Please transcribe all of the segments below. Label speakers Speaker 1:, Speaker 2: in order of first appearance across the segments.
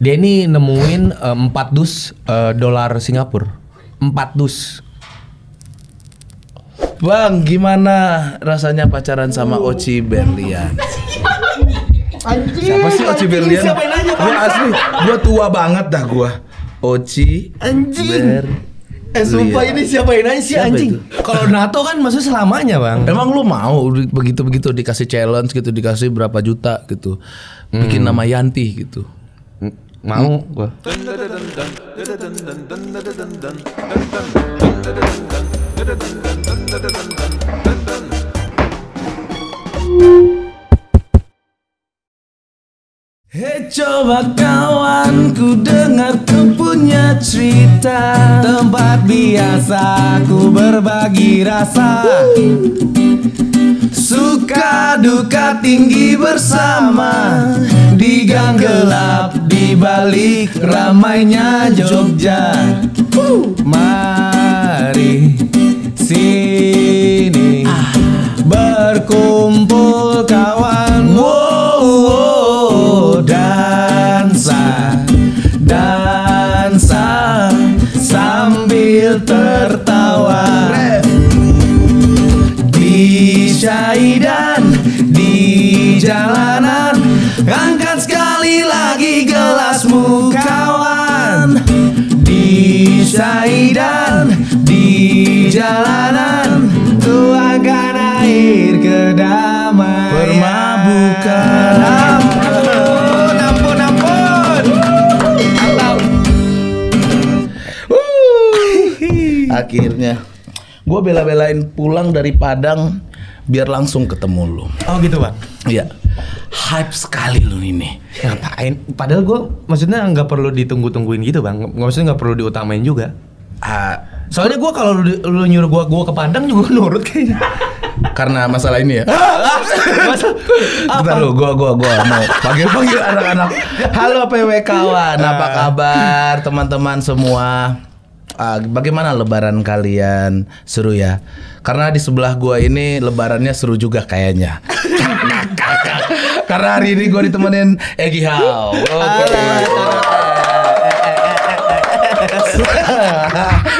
Speaker 1: Dia ini nemuin 4 dus dolar Singapura. 4 dus.
Speaker 2: Bang, gimana rasanya pacaran sama Oci Berlian?
Speaker 3: Anjing.
Speaker 2: Siapa sih Oci Berlian?
Speaker 3: Siapa yang nanya?
Speaker 2: Gua asli, gua tua banget dah gua. Oci
Speaker 3: Anjing. Sumpah ini siapa yang nanya sih
Speaker 2: Siapa
Speaker 3: anjing?
Speaker 2: itu?
Speaker 1: Kalau NATO kan maksudnya selamanya, Bang.
Speaker 2: Emang lu mau begitu-begitu dikasih challenge gitu, dikasih berapa juta gitu, bikin nama Yanti gitu?
Speaker 1: Mau gua.
Speaker 2: Hei coba kawan, ku dengar kau punya cerita, tempat biasa ku berbagi rasa, suka duka tinggi bersama, di gang gelap di balik ramainya Jogja. Mari sini berkumpul kawan. Dansa sambil tertawa, di syaidan di jalanan, angkat sekali lagi gelasmu kawan. Di syaidan di jalanan, tuangkan air kedamaian, permabukan. Akhirnya gue bela-belain pulang dari Padang biar langsung ketemu lu.
Speaker 1: Oh gitu, Bang.
Speaker 2: Iya. Hype sekali lu ini.
Speaker 1: Ngapain? Padahal gua maksudnya nggak perlu ditunggu-tungguin gitu, Bang. Maksudnya nggak perlu diutamain juga. Soalnya gua kalau lu nyuruh gua ke Padang juga nurut kayaknya.
Speaker 2: Karena masalah ini ya. Bentar lu, gua mau panggil anak-anak. Halo PW kawan, apa kabar teman-teman semua? Bagaimana lebaran kalian? Seru ya? Karena di sebelah gua ini lebarannya seru juga kayaknya. Karena hari ini gua ditemenin Egy Hao.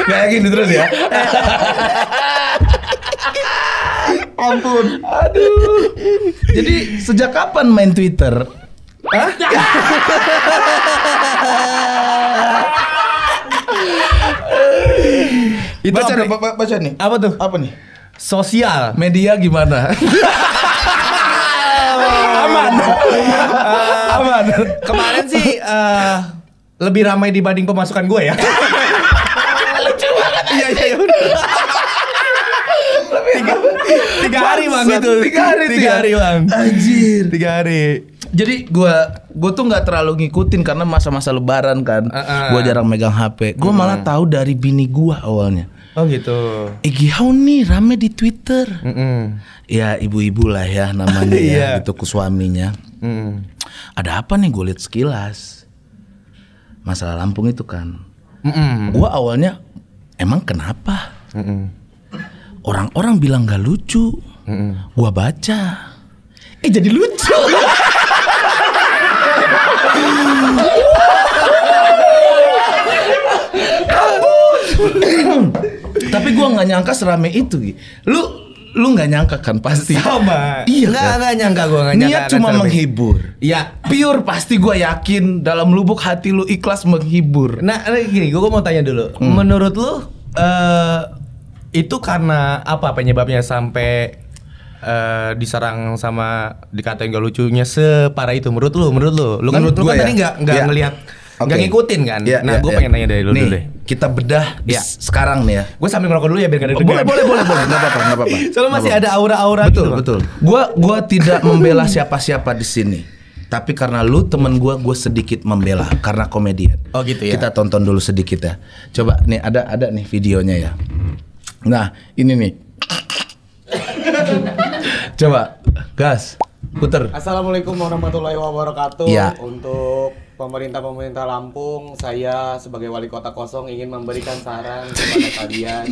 Speaker 2: Kayak gini terus ya.
Speaker 3: Ampun.
Speaker 2: Aduh. Jadi sejak kapan main Twitter? Hah?
Speaker 1: Itu
Speaker 2: baca nih.
Speaker 1: Apa tuh?
Speaker 2: Apa nih?
Speaker 1: Sosial.
Speaker 2: Media gimana? Aman. Aman.
Speaker 1: Kemarin sih lebih ramai dibanding pemasukan gue ya.
Speaker 2: Lucu banget.
Speaker 1: Iya. Tiga hari bang itu. 3 hari bang.
Speaker 2: Anjir.
Speaker 1: 3 hari.
Speaker 2: Jadi gue tuh nggak terlalu ngikutin karena masa-masa lebaran kan. Gue jarang megang HP. Gue malah tahu dari bini gue awalnya.
Speaker 1: Oh gitu.
Speaker 2: Egy Hao nih rame di Twitter. Ya ibu-ibu lah ya namanya ya. Itu suaminya. Ada apa nih, gue liat sekilas. Masalah Lampung itu kan. Gue awalnya emang kenapa? Orang-orang bilang gak lucu. Gue baca. Jadi lucu. Tapi gue nggak nyangka serame itu. Lu nggak nyangka kan pasti.
Speaker 1: Sama.
Speaker 2: Iya
Speaker 1: nggak nyangka gue nggak nyangka.
Speaker 2: Niat cuma menghibur.
Speaker 1: Iya.
Speaker 2: Pure pasti gue yakin dalam lubuk hati lu ikhlas menghibur.
Speaker 1: Nah gini, gue mau tanya dulu. Menurut lu itu karena apa penyebabnya sampai diserang sama dikatain gak lucunya separah itu? Menurut lu kan
Speaker 2: Menurut
Speaker 1: lu kan
Speaker 2: gua
Speaker 1: tadi
Speaker 2: ya.
Speaker 1: nggak ngelihat, nggak ngikutin kan? Nah gue pengen nanya dari lu dulu deh.
Speaker 2: Kita bedah sekarang nih ya.
Speaker 1: Gue sambil ngerokok dulu ya biar gak ada
Speaker 2: Boleh, nggak apa-apa.
Speaker 1: Soalnya masih ada aura-aura gitu.
Speaker 2: Betul. Gua tidak membela siapa-siapa di sini. Tapi karena lu temen gue sedikit membela karena komedian.
Speaker 1: Oh gitu ya.
Speaker 2: Kita tonton dulu sedikit ya. Coba nih ada nih videonya ya. Nah ini nih. Coba gas puter.
Speaker 3: Assalamualaikum warahmatullahi wabarakatuh.
Speaker 2: Ya.
Speaker 3: Untuk pemerintah Lampung, saya sebagai wali kota kosong ingin memberikan saran kepada kalian.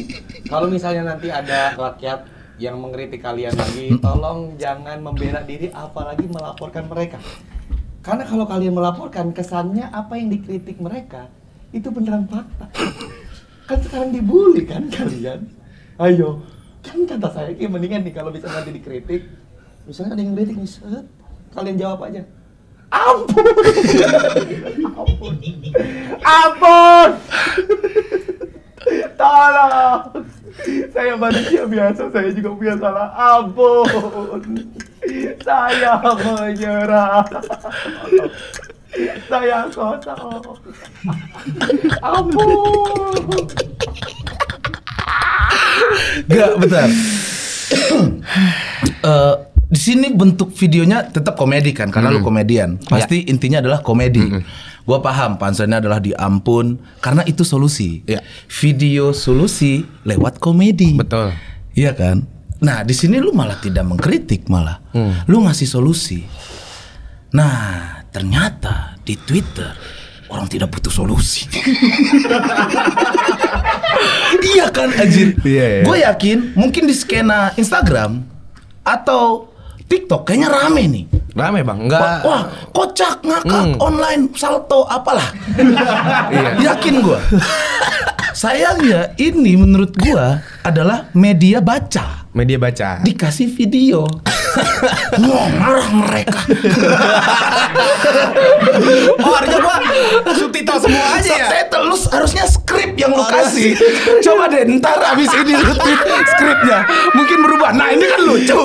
Speaker 3: Kalau misalnya nanti ada rakyat yang mengkritik kalian lagi, tolong jangan membela diri apalagi melaporkan mereka. Karena kalau kalian melaporkan, kesannya apa yang dikritik mereka itu beneran fakta. Kan sekarang dibully kan kalian. Ayo, kan kata saya mendingan nih kalau bisa nanti dikritik, misalnya ada yang kritik nih, kalian jawab aja. Ampun. Ampun. Ampun. Tolong. Saya manusia biasa, saya juga punya salah. Ampun. Saya menyerah. Saya kosong. Ampun.
Speaker 2: Gak, bentar. Di sini bentuk videonya tetap komedi kan, karena lu komedian. Pasti intinya adalah komedi. Gua paham panselnya adalah di ampun, karena itu solusi. Video solusi lewat komedi.
Speaker 1: Betul.
Speaker 2: Iya kan? Nah, di sini lu malah tidak mengkritik, malah lu ngasih solusi. Nah, ternyata di Twitter orang tidak butuh solusi. Iya kan, anjir. Gue yakin mungkin di skena Instagram atau TikTok kayaknya rame nih.
Speaker 1: Rame bang, enggak.
Speaker 2: Wah, kocak, ngakak, online, salto, apalah. Yakin gue. Sayangnya ini menurut gue adalah media baca.
Speaker 1: Media baca.
Speaker 2: Dikasih video. Marah mereka.
Speaker 1: Oh, harusnya gua subtitle semua aja ya.
Speaker 2: Subtitle lu harusnya skrip yang lu kasih. Coba deh ntar abis ini lu tweet skripnya. Mungkin berubah. Nah, ini kan lucu.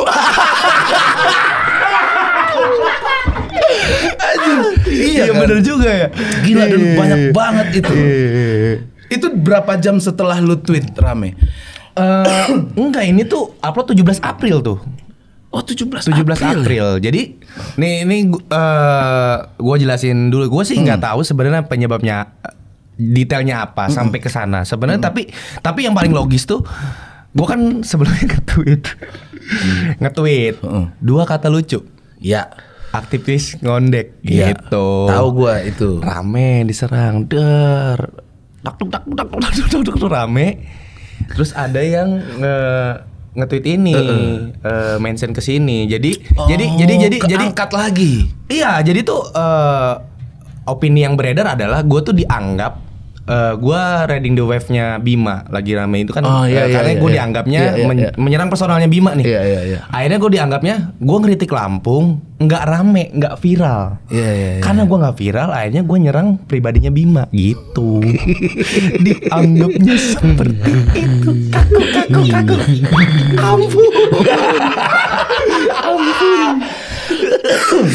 Speaker 1: Iya
Speaker 2: kan?
Speaker 1: bener juga ya.
Speaker 2: Gila, dan banyak banget itu. Itu berapa jam setelah lu tweet rame?
Speaker 1: Enggak, ini tuh upload 17 April tuh.
Speaker 2: Oh, 17
Speaker 1: April. Jadi nih gue jelasin dulu. Gue sih nggak tahu sebenarnya penyebabnya detailnya apa sampai ke sana. Sebenarnya tapi yang paling logis tuh gue kan sebelumnya nge-tweet 2 kata lucu.
Speaker 2: Ya.
Speaker 1: Aktivis ngondek
Speaker 2: Ya,
Speaker 1: gitu.
Speaker 2: tahu gue itu.
Speaker 1: Rame diserang tak rame. Terus ada yang nge-tweet ini, mention ke sini. Jadi
Speaker 2: angkat lagi.
Speaker 1: Iya, jadi tuh opini yang beredar adalah gue tuh dianggap gue riding the wave-nya Bima lagi rame itu kan. Karena gue dianggapnya menyerang personalnya Bima nih. Akhirnya gue dianggapnya gue ngeritik Lampung nggak rame, nggak viral. Karena gue nggak viral, akhirnya gue nyerang pribadinya Bima gitu. Dianggapnya seperti itu. Kaku. Ampun.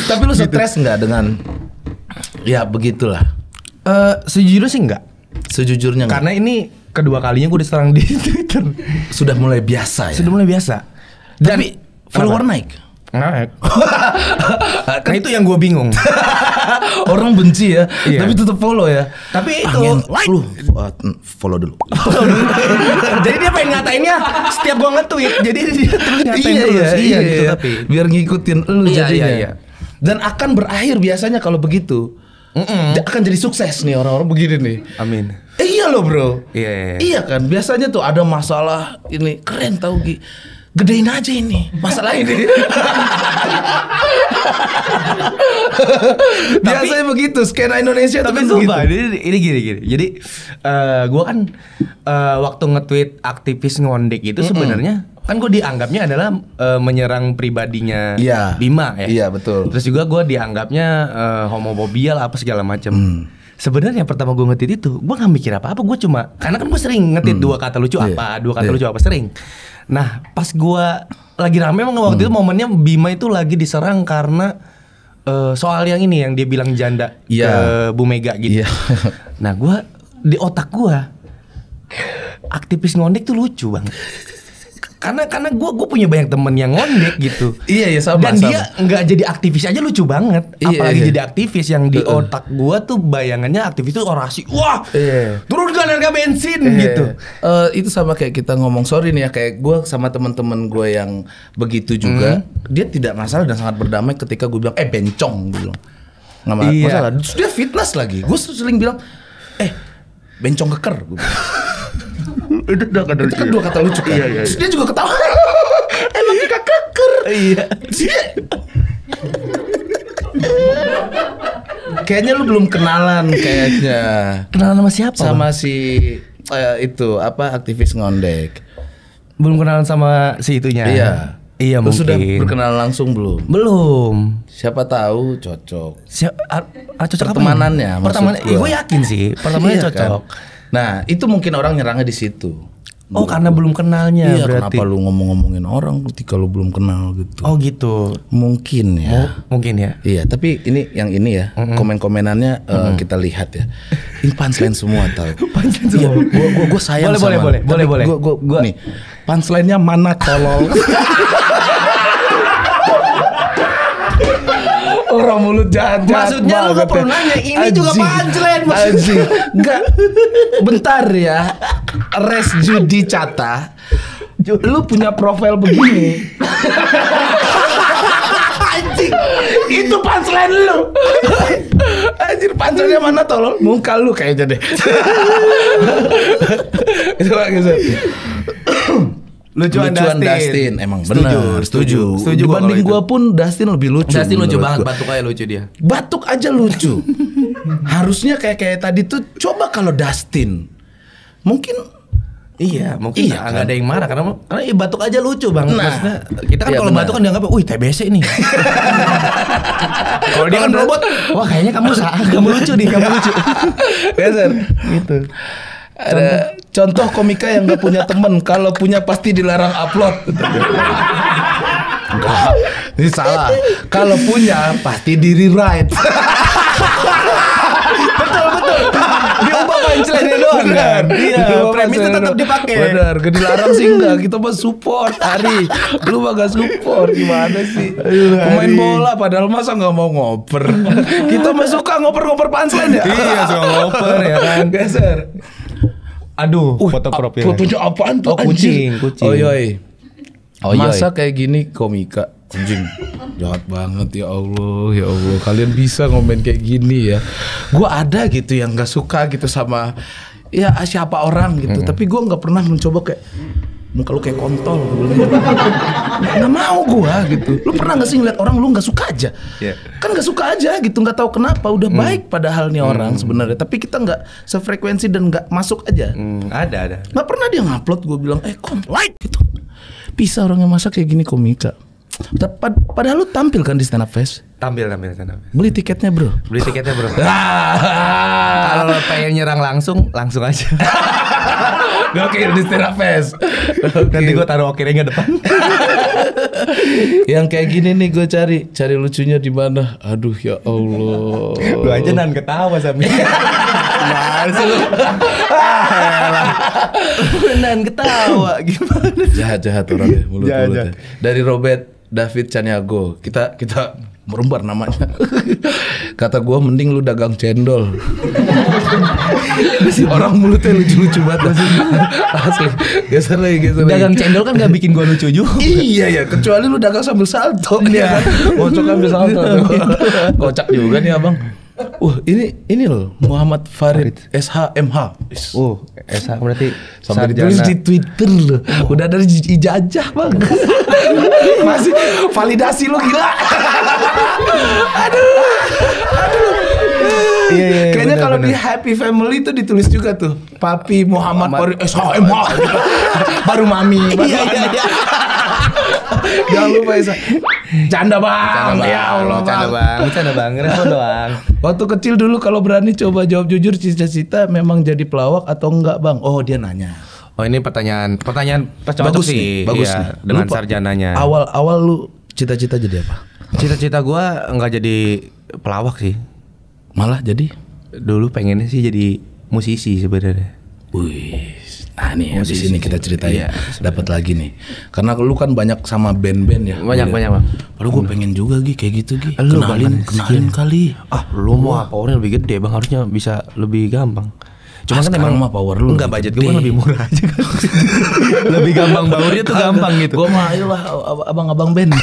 Speaker 2: Tapi lu stres nggak dengan ya begitulah?
Speaker 1: Sejujurnya sih enggak.
Speaker 2: Sejujurnya enggak.
Speaker 1: Karena ini kedua kalinya gue diserang di Twitter.
Speaker 2: Sudah mulai biasa ya.
Speaker 1: Sudah mulai biasa.
Speaker 2: Tapi follower naik.
Speaker 1: Nah itu yang gue bingung.
Speaker 2: Orang benci ya, tapi tetap follow ya.
Speaker 1: Tapi itu
Speaker 2: lu follow dulu.
Speaker 1: Jadi dia pengen ngatainnya setiap gue nge-tweet. Jadi dia terus ngatain terus.
Speaker 2: Iya,
Speaker 1: gitu, tapi
Speaker 2: biar ngikutin lu jadinya. Dan akan berakhir biasanya kalau begitu. Akan jadi sukses nih orang-orang begini nih.
Speaker 1: Amin.
Speaker 2: Iya loh bro.
Speaker 1: Iya.
Speaker 2: Iya kan, biasanya tuh ada masalah ini keren tau Gi. Gedein aja ini masalah ini. Biasanya begitu skena Indonesia.
Speaker 1: Tapi sumpah ini gini. Jadi gue kan waktu nge-tweet aktivis ngondek itu sebenarnya kan gue dianggapnya adalah menyerang pribadinya Bima ya.
Speaker 2: Iya betul.
Speaker 1: Terus juga gue dianggapnya homofobia lah apa segala macam. Sebenarnya pertama gue nge-tweet itu gue nggak mikir apa-apa. Gue cuma karena kan gue sering nge-tweet 2 kata lucu lucu apa sering. Nah pas gue lagi rame emang waktu itu momennya Bima itu lagi diserang karena soal yang ini yang dia bilang janda ke Bu Mega gitu. Nah gue di otak gue aktivis ngondek tuh lucu banget. Karena gue punya banyak temen yang ngondek gitu.
Speaker 2: Iya sama.
Speaker 1: Dan dia nggak jadi aktivis aja lucu banget. Apalagi jadi aktivis yang di otak gue tuh bayangannya aktivis tuh orasi. Wah, turunkan harga bensin gitu.
Speaker 2: Itu sama kayak kita ngomong sorry nih ya, kayak gue sama teman-teman gue yang begitu juga. Dia tidak masalah dan sangat berdamai ketika gue bilang bencong gue bilang. Nggak masalah. Terus dia fitness lagi. Gue sering bilang bencong keker. Itu kan 2 kata lucu kan. Terus dia juga ketawa. Emang dia keker. Iya. Kayaknya lu belum kenalan kayaknya.
Speaker 1: Kenalan sama siapa?
Speaker 2: Sama si itu apa aktivis ngondek.
Speaker 1: Belum kenalan sama si itunya. Iya
Speaker 2: Lu
Speaker 1: mungkin.
Speaker 2: sudah berkenalan langsung belum?
Speaker 1: Belum.
Speaker 2: Siapa tahu cocok.
Speaker 1: Cocok
Speaker 2: pertemanannya,
Speaker 1: apa? Pertemanan, gue yakin sih pertemanannya
Speaker 2: Iya,
Speaker 1: cocok.
Speaker 2: kan? Nah, itu mungkin orang nyerangnya di situ.
Speaker 1: Oh, karena belum kenalnya
Speaker 2: Iya,
Speaker 1: berarti.
Speaker 2: kenapa lu ngomongin orang ketika lu belum kenal gitu?
Speaker 1: Oh gitu.
Speaker 2: Mungkin ya.
Speaker 1: Mungkin ya.
Speaker 2: Iya, tapi ini yang ini ya, komen-komenannya kita lihat ya. Ini punchline semua tau.
Speaker 1: Punchline semua.
Speaker 2: Gue sayang sama lu.
Speaker 1: Boleh.
Speaker 2: Gue nih, punchline-nya mana tolol. Orang mulut jahat.
Speaker 1: Maksudnya lu gak perlu nanya, ini juga punchline
Speaker 2: Anjing. Enggak. Bentar ya. Res Judi Cata. Lu punya profil begini. Anjing. Itu punchline lu. Anjir, punchline-nya mana tolol? Muka lu kayaknya deh. Itu lagi sih.
Speaker 1: Lucuan
Speaker 2: Dustin. Emang benar. Setuju. Dibanding gua pun Dustin lebih lucu.
Speaker 1: Dustin lucu banget,
Speaker 2: gua.
Speaker 1: batuk aja lucu dia.
Speaker 2: Batuk aja lucu. Harusnya kayak tadi tuh coba kalau Dustin. Mungkin
Speaker 1: mungkin
Speaker 2: iya,
Speaker 1: nggak ada yang marah karena batuk aja lucu bang.
Speaker 2: Nah,
Speaker 1: maksudnya kita kan
Speaker 2: iya,
Speaker 1: kalau batuk kan dianggap, wih TBC nih. Kalau dia kan robot, wah kayaknya kamu lucu nih, kamu lucu.
Speaker 2: Geser. Gitu. Ada contoh komika yang gak punya temen, kalau punya pasti dilarang upload. Enggak, ini salah. Kalau punya pasti di rewrite.
Speaker 1: Betul. Diubah punchline-nya doang kan. Iya, premisnya tetap dipakai.
Speaker 2: Benar, gak dilarang sih enggak. Kita mah support, Ari. Lu mah gak support, gimana sih? Pemain bola padahal masa gak mau ngoper. Kita mah suka ngoper-ngoper punchline ya.
Speaker 1: Iya, suka ngoper ya kan.
Speaker 2: Geser.
Speaker 1: Aduh, foto profil.
Speaker 2: Fotonya apaan tuh?
Speaker 1: Oh, kucing.
Speaker 2: Masa kayak gini komika. Anjing, jahat banget ya Allah. Kalian bisa ngomen kayak gini ya. Gue ada gitu yang gak suka gitu sama ya siapa orang gitu. Tapi gue gak pernah mencoba kayak muka lu kayak kontol. Gak mau gue gitu. Lu pernah gak sih ngeliat orang lu gak suka aja? Kan gak suka aja gitu, gak tahu kenapa. Udah baik padahal nih orang sebenarnya. Tapi kita gak sefrekuensi dan gak masuk aja.
Speaker 1: Ada.
Speaker 2: Gak pernah dia ngupload, gue bilang kontol gitu. Bisa orang yang masa kayak gini komika. Padahal lu tampil kan di stand up fest?
Speaker 1: Tampil stand up.
Speaker 2: Beli tiketnya bro.
Speaker 1: Kalau lo pengen nyerang langsung aja.
Speaker 2: Gokil di stand up fest.
Speaker 1: Nanti gue taruh okirnya depan.
Speaker 2: Yang kayak gini nih gue cari lucunya di mana? Aduh ya Allah.
Speaker 1: Lu aja nan ketawa Sami. Gimana sih lu? Nan ketawa gimana?
Speaker 2: Jahat orangnya mulut-mulutnya. Dari Robert David Caniago, kita merumbar namanya. Kata gua mending lu dagang cendol. Orang mulutnya lucu-lucu banget. Asli. Geser lagi.
Speaker 1: Dagang cendol kan gak bikin gua lucu juga.
Speaker 2: Iya ya, kecuali lu dagang sambil salto. Iya kan. Kocok sambil salto. Kocak juga nih abang. Ini loh Muhammad Farid SHMH.
Speaker 1: SH berarti
Speaker 2: sampai ditulis di Twitter loh. Udah ada ijazah bang. Masih validasi lo gila. Aduh. Iya, kayaknya kalau di Happy Family itu ditulis juga tuh Papi Muhammad Farid SHMH. Baru mami. Iya. Jangan lupa ya. Canda bang. Ya Allah.
Speaker 1: Canda bang. Respon doang.
Speaker 2: Waktu kecil dulu kalau berani coba jawab jujur cita-cita memang jadi pelawak atau enggak bang? Oh dia nanya.
Speaker 1: Oh ini pertanyaan
Speaker 2: bagus
Speaker 1: sih.
Speaker 2: Bagus
Speaker 1: iya,
Speaker 2: nih.
Speaker 1: dengan sarjananya.
Speaker 2: Awal lu cita-cita jadi apa?
Speaker 1: Cita-cita gua nggak jadi pelawak sih.
Speaker 2: Malah jadi?
Speaker 1: Dulu pengennya sih jadi musisi sebenarnya.
Speaker 2: Wih. Nah nih di sini kita ceritain dapat lagi nih. Karena lu kan banyak sama band-band ya.
Speaker 1: Banyak bang.
Speaker 2: Padahal gue pengen juga kayak gitu Gi.
Speaker 1: Lu
Speaker 2: Kenalin kali.
Speaker 1: Lu mau powernya lebih gede bang, harusnya bisa lebih gampang. Cuma kan emang
Speaker 2: mah power lu
Speaker 1: enggak budget gue kan lebih murah aja kan. Lebih gampang baurnya tuh gampang gitu.
Speaker 2: Gue mah ayolah abang-abang band.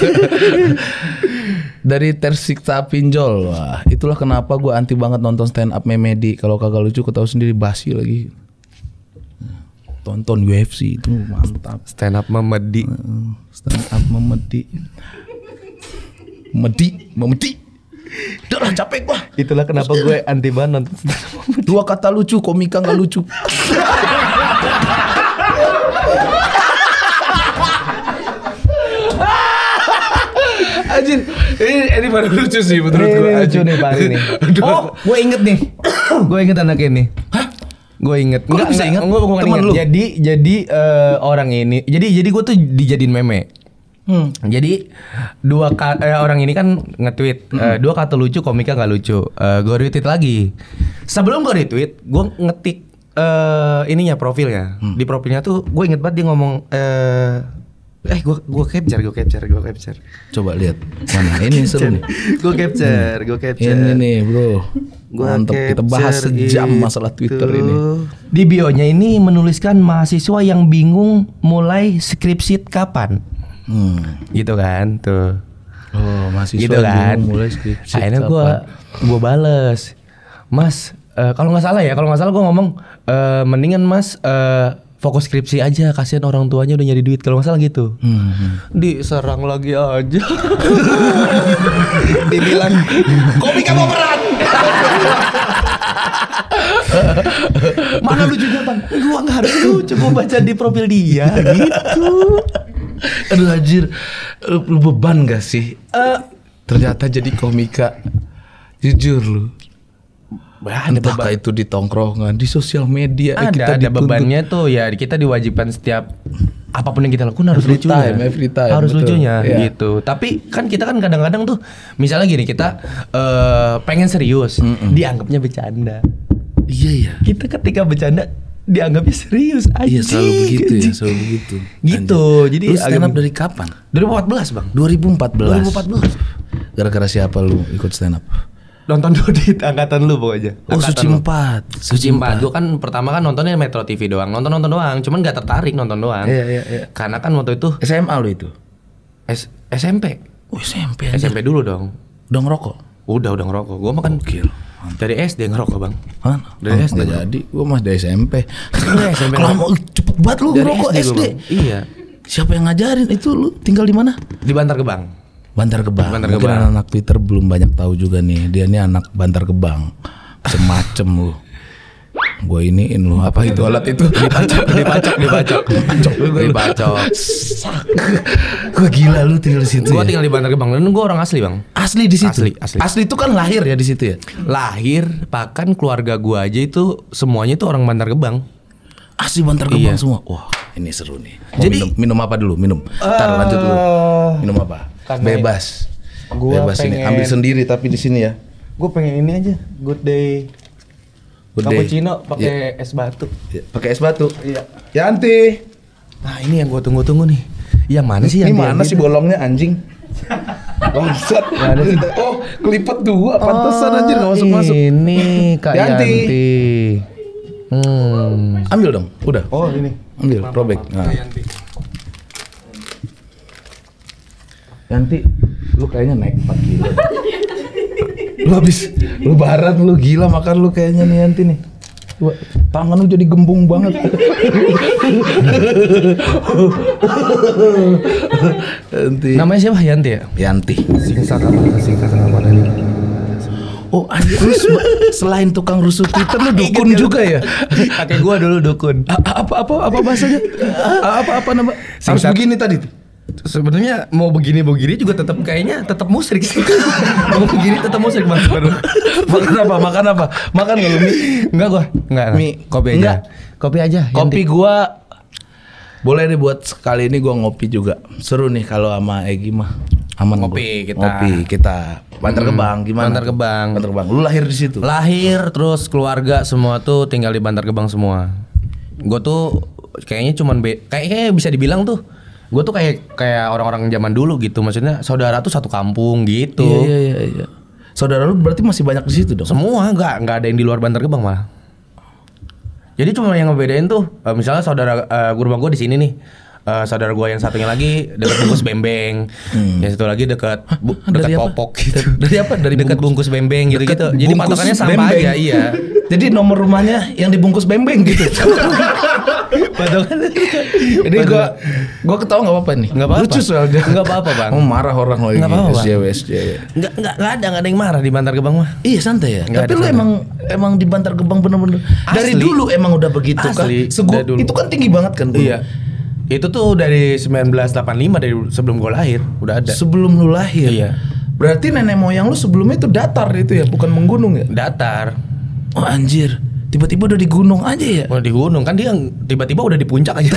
Speaker 2: Dari Tersikta Pinjol. Wah, itulah kenapa gue anti banget nonton stand up Memedi. Kalau kagak lucu ketahu sendiri basi lagi. Tonton UFC itu mantap.
Speaker 1: Stand up Memedi.
Speaker 2: Stand up Memedi. Memedi. Udah lah capek gua.
Speaker 1: Itulah kenapa gue anti banget nonton.
Speaker 2: 2 kata lucu, komika nggak lucu. Anjir, ini baru lucu sih menurut gue.
Speaker 1: Ini lucu nih Pak ini. Oh, gue inget nih. Gue inget anak ini. Hah? Gue inget.
Speaker 2: Kok lu bisa inget?
Speaker 1: Enggak, gue
Speaker 2: Temen
Speaker 1: inget.
Speaker 2: lu?
Speaker 1: Jadi orang ini. Jadi gue tuh dijadiin meme. Jadi orang ini kan nge-tweet 2 kata lucu, komika nggak lucu. Gue retweet lagi. Sebelum gue retweet, gue ngetik ininya profilnya. Di profilnya tuh gue inget banget dia ngomong gue capture.
Speaker 2: Coba lihat. Mana ini seru nih.
Speaker 1: Gue capture.
Speaker 2: Ini nih, Bro. Mantap, kita bahas sejam masalah Twitter ini.
Speaker 1: Di bio-nya ini menuliskan mahasiswa yang bingung mulai skripsi kapan. Gitu kan tuh.
Speaker 2: Oh, mahasiswa
Speaker 1: gitu kan.
Speaker 2: bingung mulai skripsi.
Speaker 1: Akhirnya gue bales. Mas, kalau nggak salah gue ngomong mendingan Mas fokus skripsi aja, kasihan orang tuanya udah nyari duit, kalau nggak salah gitu. Diserang lagi aja. Dibilang komika mau peran. Mana lucunya Bang? Gua nggak harus lucu, gua baca di profil dia gitu.
Speaker 2: Aduh anjir, lu beban gak sih? Ternyata jadi komika. Jujur lu. Entah itu di tongkrongan, di sosial media,
Speaker 1: ada bebannya tuh ya, kita diwajibkan setiap apapun yang kita lakukan harus lucunya.
Speaker 2: Every time,
Speaker 1: harus
Speaker 2: betul.
Speaker 1: lucunya
Speaker 2: Yeah.
Speaker 1: gitu. Tapi kan kita kan kadang-kadang tuh misalnya gini, kita pengen serius, dianggapnya bercanda.
Speaker 2: Iya ya.
Speaker 1: Kita ketika bercanda dianggapnya serius aja.
Speaker 2: Iya selalu begitu ya, selalu begitu.
Speaker 1: Gitu.
Speaker 2: Anjir.
Speaker 1: Jadi
Speaker 2: lu stand up dari kapan?
Speaker 1: 2014 Bang.
Speaker 2: 2014. Gara-gara siapa lu ikut stand up?
Speaker 1: Nonton Dodit angkatan lu pokoknya.
Speaker 2: Oh, Suci 4.
Speaker 1: Suci 4. Gue kan pertama kan nontonnya Metro TV doang. Nonton doang. Cuman gak tertarik nonton doang.
Speaker 2: Iya.
Speaker 1: Karena kan waktu itu
Speaker 2: SMA lu itu?
Speaker 1: SMP.
Speaker 2: Oh, SMP.
Speaker 1: SMP dulu dong.
Speaker 2: Udah ngerokok?
Speaker 1: Udah ngerokok. Gue makan dari SD ngerokok Bang.
Speaker 2: Hah?
Speaker 1: Dari SD.
Speaker 2: Nggak jadi. Gue masih dari SMP.
Speaker 1: SMP.
Speaker 2: Lama cepet banget lu
Speaker 1: Dari
Speaker 2: ngerokok SD.
Speaker 1: Iya.
Speaker 2: Siapa yang ngajarin itu? Lu tinggal di mana?
Speaker 1: Di Bantar Gebang.
Speaker 2: Bantar Gebang.
Speaker 1: Bantar
Speaker 2: Mungkin
Speaker 1: Gebang.
Speaker 2: anak Twitter belum banyak tahu juga nih. Dia ini anak Bantar Gebang. Semacem lu. Gue iniin lu. Apa itu alat itu?
Speaker 1: Dibacok.
Speaker 2: Gue gila lu tinggal di situ.
Speaker 1: Gue
Speaker 2: Ya?
Speaker 1: tinggal di Bantar Gebang dan gue orang asli Bang.
Speaker 2: Asli di situ.
Speaker 1: Asli
Speaker 2: itu kan lahir ya di situ ya.
Speaker 1: Lahir, bahkan keluarga gue aja itu semuanya itu orang Bantar Gebang.
Speaker 2: Asli Bantar Gebang
Speaker 1: Iya.
Speaker 2: semua. Wah, ini seru nih. Mau
Speaker 1: Jadi-
Speaker 2: minum apa dulu? Minum. Ntar lanjut dulu. Minum apa?
Speaker 1: karena
Speaker 2: Bebas.
Speaker 1: gua
Speaker 2: Bebas ini.
Speaker 1: pengen-
Speaker 2: Ambil sendiri tapi di sini ya.
Speaker 1: Gue pengen ini aja, good day.
Speaker 2: Good day.
Speaker 1: Cappuccino pakai es batu.
Speaker 2: Ya, pakai es batu.
Speaker 1: Iya.
Speaker 2: Yanti.
Speaker 1: Nah ini yang gue tunggu-tunggu nih. Yang mana sih
Speaker 2: Ini
Speaker 1: yang
Speaker 2: mana sih bolongnya anjing? Bangsat. Oh, kelipet dua. Pantesan anjir enggak masuk-masuk.
Speaker 1: Ini Kak
Speaker 2: Yanti.
Speaker 1: Yanti.
Speaker 2: Ambil dong. Udah.
Speaker 1: Oh ini.
Speaker 2: Ambil, robek. Nah. Yanti, lu kayaknya naik 4 kilo. Lu barat, lu gila makan lu kayaknya nih Yanti nih. Coba, tangan lu jadi gembung banget. Yanti.
Speaker 1: Namanya siapa Yanti ya?
Speaker 2: Yanti.
Speaker 1: Singkatan apa tadi?
Speaker 2: Oh, anjir lu selain tukang rusuh Twitter lu dukun juga ya?
Speaker 1: Kakek gua dulu dukun.
Speaker 2: Apa bahasanya? Apa nama? Harus
Speaker 1: Singkat.
Speaker 2: begini tadi.
Speaker 1: Sebenarnya mau begini juga tetap kayaknya tetap musrik sih. Mau begini tetap musrik Bang.
Speaker 2: Makan apa? Makan nggak lu mie?
Speaker 1: Enggak.
Speaker 2: Mie.
Speaker 1: Kopi aja.
Speaker 2: Enggak.
Speaker 1: Kopi aja.
Speaker 2: Kopi gua boleh deh buat sekali ini gua ngopi juga. Seru nih kalau sama Egi mah. Aman
Speaker 1: Ngopi
Speaker 2: gua.
Speaker 1: kita.
Speaker 2: Ngopi kita. Bantar Gebang gimana?
Speaker 1: Bantar Gebang.
Speaker 2: Bantar Gebang. Lu lahir di situ.
Speaker 1: Lahir terus keluarga semua tuh tinggal di Bantar Gebang semua. Gue tuh kayaknya kayaknya bisa dibilang tuh gue tuh kayak orang-orang zaman dulu gitu. Maksudnya saudara tuh satu kampung gitu.
Speaker 2: Iya. Saudara lu berarti masih banyak di situ dong?
Speaker 1: Semua nggak ada yang di luar Bantar Gebang malah. Jadi cuma yang ngebedain tuh misalnya saudara rumah gue di sini nih. saudara gue yang satunya lagi dekat bungkus bembeng, yang satu lagi dekat
Speaker 2: Dari apa?
Speaker 1: popok gitu.
Speaker 2: Dari apa? Dari
Speaker 1: dekat bungkus bembeng gitu.
Speaker 2: Dekat
Speaker 1: Jadi
Speaker 2: bungkus
Speaker 1: patokannya sama
Speaker 2: bembeng.
Speaker 1: aja, iya.
Speaker 2: Jadi nomor rumahnya yang dibungkus bembeng gitu. Ini gua ketawa nggak apa-apa nih.
Speaker 1: Nggak apa-apa.
Speaker 2: Lucu soalnya.
Speaker 1: Nggak apa-apa, Bang.
Speaker 2: Oh, marah orang lagi.
Speaker 1: Nggak apa-apa, Bang.
Speaker 2: SJW.
Speaker 1: Nggak ada yang marah di Bantar Gebang mah.
Speaker 2: Iya santai ya.
Speaker 1: Nggak
Speaker 2: Tapi
Speaker 1: ada
Speaker 2: lu
Speaker 1: santai.
Speaker 2: emang di Bantar Gebang bener-bener dari
Speaker 1: Asli.
Speaker 2: dulu emang udah begitu kan?
Speaker 1: Asli, dari dulu.
Speaker 2: Itu kan tinggi banget kan? Bro?
Speaker 1: Iya. Itu tuh dari 1985 dari sebelum gue lahir udah ada.
Speaker 2: Sebelum lu lahir.
Speaker 1: Iya.
Speaker 2: Berarti nenek moyang lu sebelumnya itu datar itu ya, bukan menggunung ya?
Speaker 1: Datar.
Speaker 2: Oh anjir. Tiba-tiba udah di gunung aja ya?
Speaker 1: Udah di gunung kan dia tiba-tiba udah di puncak aja.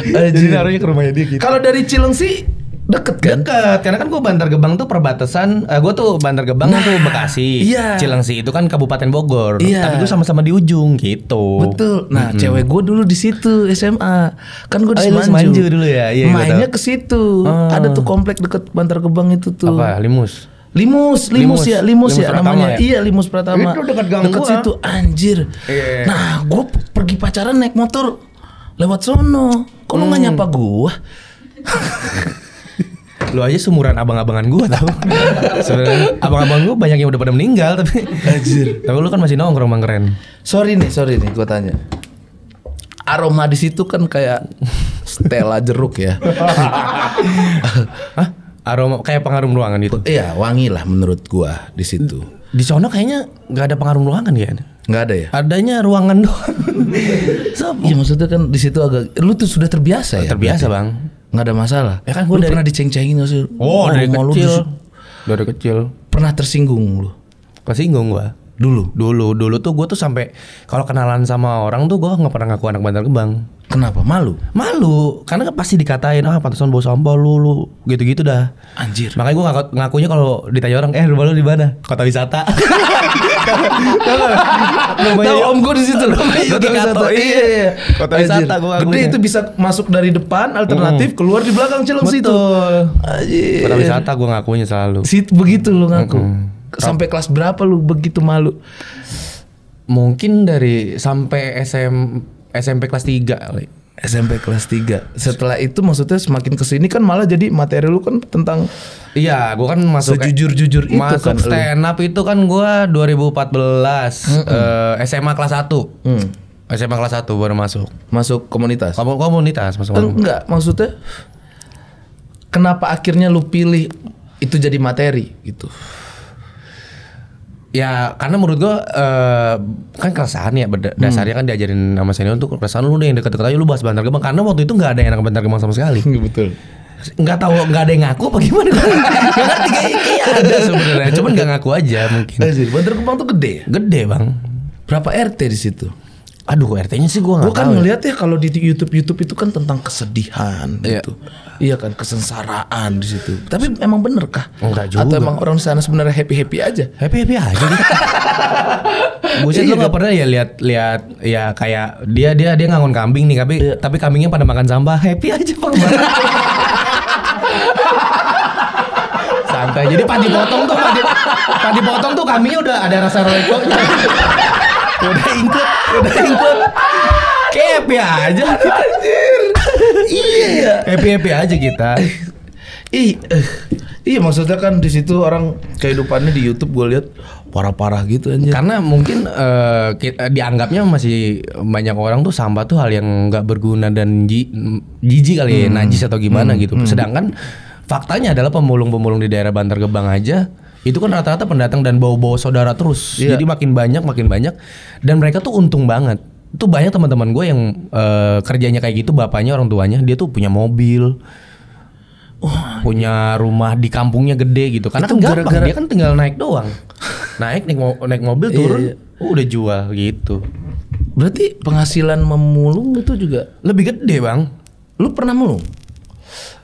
Speaker 1: Jadi naruhnya ke rumahnya dia gitu.
Speaker 2: Kalau dari Cilengsi deket kan?
Speaker 1: Deket, karena kan gue Bantar Gebang tuh perbatasan. Gue tuh Bantar Gebang tuh Bekasi.
Speaker 2: iya.
Speaker 1: Cilengsi itu kan Kabupaten Bogor.
Speaker 2: Iya.
Speaker 1: Tapi gue sama-sama di ujung gitu.
Speaker 2: Betul. Nah, cewek gue dulu di situ SMA. Kan gue di
Speaker 1: Oh, lu
Speaker 2: Semanju.
Speaker 1: Semanju dulu ya? Iya, gua
Speaker 2: mainnya
Speaker 1: tahu.
Speaker 2: ke situ.
Speaker 1: Oh.
Speaker 2: Ada tuh komplek deket Bantar Gebang itu tuh.
Speaker 1: Apa? Limus.
Speaker 2: Limus
Speaker 1: Limus
Speaker 2: ya
Speaker 1: Pratama
Speaker 2: namanya.
Speaker 1: ya?
Speaker 2: Iya, Limus Pratama.
Speaker 1: Itu dekat gang gua.
Speaker 2: situ, anjir.
Speaker 1: Iya.
Speaker 2: Nah, gue pergi pacaran naik motor lewat sono. Kok lu nggak nyapa gua?
Speaker 1: Lu aja seumuran abang-abangan gue tau. Sebenarnya abang-abang gue banyak yang udah pada meninggal tapi.
Speaker 2: Anjir.
Speaker 1: Tapi lu kan masih nongkrong, Bang, keren.
Speaker 2: Sorry nih gue tanya. Aroma di situ kan kayak Stella jeruk ya.
Speaker 1: Hah? Aroma kayak pengaruh ruangan gitu.
Speaker 2: Iya, wangi lah menurut gua di situ.
Speaker 1: Di sono kayaknya nggak ada pengaruh ruangan ya.
Speaker 2: Nggak ada ya?
Speaker 1: Adanya ruangan doang.
Speaker 2: Iya maksudnya kan di situ agak lu tuh sudah terbiasa ya.
Speaker 1: Terbiasa,
Speaker 2: berarti?
Speaker 1: Bang.
Speaker 2: Nggak ada masalah.
Speaker 1: Ya kan
Speaker 2: Lu
Speaker 1: gua dari-
Speaker 2: pernah diceng-cengin nggak sih?
Speaker 1: Dari
Speaker 2: rumah lu di
Speaker 1: kecil.
Speaker 2: situ.
Speaker 1: Dari kecil.
Speaker 2: Pernah tersinggung lu?
Speaker 1: Kesinggung gua.
Speaker 2: Dulu.
Speaker 1: Dulu tuh gue tuh sampai kalau kenalan sama orang tuh gue nggak pernah ngaku anak Bantar Gebang.
Speaker 2: Kenapa? Malu?
Speaker 1: Malu, karena kan pasti dikatain pantesan bawa sampah lu gitu-gitu dah.
Speaker 2: Anjir.
Speaker 1: Makanya gue ngakunya kalau ditanya orang, rumah lu di mana? Kota wisata.
Speaker 2: Tahu om gue di situ.
Speaker 1: Yuki Kato.
Speaker 2: Iya.
Speaker 1: Kota wisata gua
Speaker 2: Gede
Speaker 1: ngakunya.
Speaker 2: itu bisa masuk dari depan alternatif keluar di belakang Cilengsi itu.
Speaker 1: Betul.
Speaker 2: Anjir.
Speaker 1: Kota wisata gue ngakunya selalu.
Speaker 2: Situ begitu lu ngaku. Sampai kelas berapa lu begitu malu?
Speaker 1: Mungkin dari sampai SMP kelas 3 kali.
Speaker 2: SMP kelas 3. Setelah itu maksudnya semakin kesini kan malah jadi materi lu kan tentang
Speaker 1: Iya, gue kan masuk
Speaker 2: sejujur-jujur itu
Speaker 1: masuk
Speaker 2: kan.
Speaker 1: stand up itu kan gue 2014 SMA kelas 1. SMA kelas 1 baru masuk.
Speaker 2: Masuk komunitas.
Speaker 1: Komunitas masuk.
Speaker 2: Enggak, maksudnya kenapa akhirnya lu pilih itu jadi materi gitu?
Speaker 1: Ya karena menurut gue kan keresahan ya dasarnya kan diajarin sama senior untuk keresahan lu deh yang deket-deket aja lu bahas Bantar Gebang karena waktu itu nggak ada yang anak Bantar Gebang sama sekali.
Speaker 2: Betul.
Speaker 1: Nggak tahu nggak ada yang ngaku apa gimana? Nggak ngerti kayaknya ada sebenarnya, cuman nggak ngaku aja mungkin.
Speaker 2: Bantar Gebang tuh gede ya?
Speaker 1: Gede, Bang.
Speaker 2: Berapa RT di situ?
Speaker 1: Aduh, RT-nya sih gue nggak
Speaker 2: Gue kan
Speaker 1: tahu.
Speaker 2: ngeliat ya kalau di YouTube itu kan tentang kesedihan
Speaker 1: Iya.
Speaker 2: gitu. Iya kan kesengsaraan di situ. Tapi emang bener kah?
Speaker 1: Enggak juga.
Speaker 2: Atau emang orang di sana sebenarnya happy aja?
Speaker 1: Happy aja gitu. Buset lu nggak pernah ya lihat ya kayak dia ngangon kambing nih tapi kambingnya pada makan sampah happy aja Bang. Santai. Jadi padi potong tuh kambingnya udah ada rasa royconya. udah ingkut. Kayak happy aja.
Speaker 2: Iya.
Speaker 1: Happy aja kita.
Speaker 2: Iya maksudnya kan di situ orang kehidupannya di YouTube gue lihat parah-parah gitu anjir.
Speaker 1: Karena mungkin dianggapnya masih banyak orang tuh sampah tuh hal yang nggak berguna dan jijik kali ya, najis atau gimana gitu. Sedangkan faktanya adalah pemulung-pemulung di daerah Bantar Gebang aja itu kan rata-rata pendatang dan bawa-bawa saudara terus.
Speaker 2: Iya.
Speaker 1: Jadi makin banyak dan mereka tuh untung banget. Itu banyak teman-teman gue yang kerjanya kayak gitu, bapaknya orang tuanya dia tuh punya mobil. Punya rumah di kampungnya gede gitu. Karena
Speaker 2: Itu
Speaker 1: kan gampang,
Speaker 2: gara-gara-
Speaker 1: dia kan tinggal naik doang. naik mobil turun,
Speaker 2: Iya.
Speaker 1: udah jual gitu.
Speaker 2: Berarti penghasilan memulung itu juga.
Speaker 1: Lebih gede, Bang.
Speaker 2: Lu pernah mulung?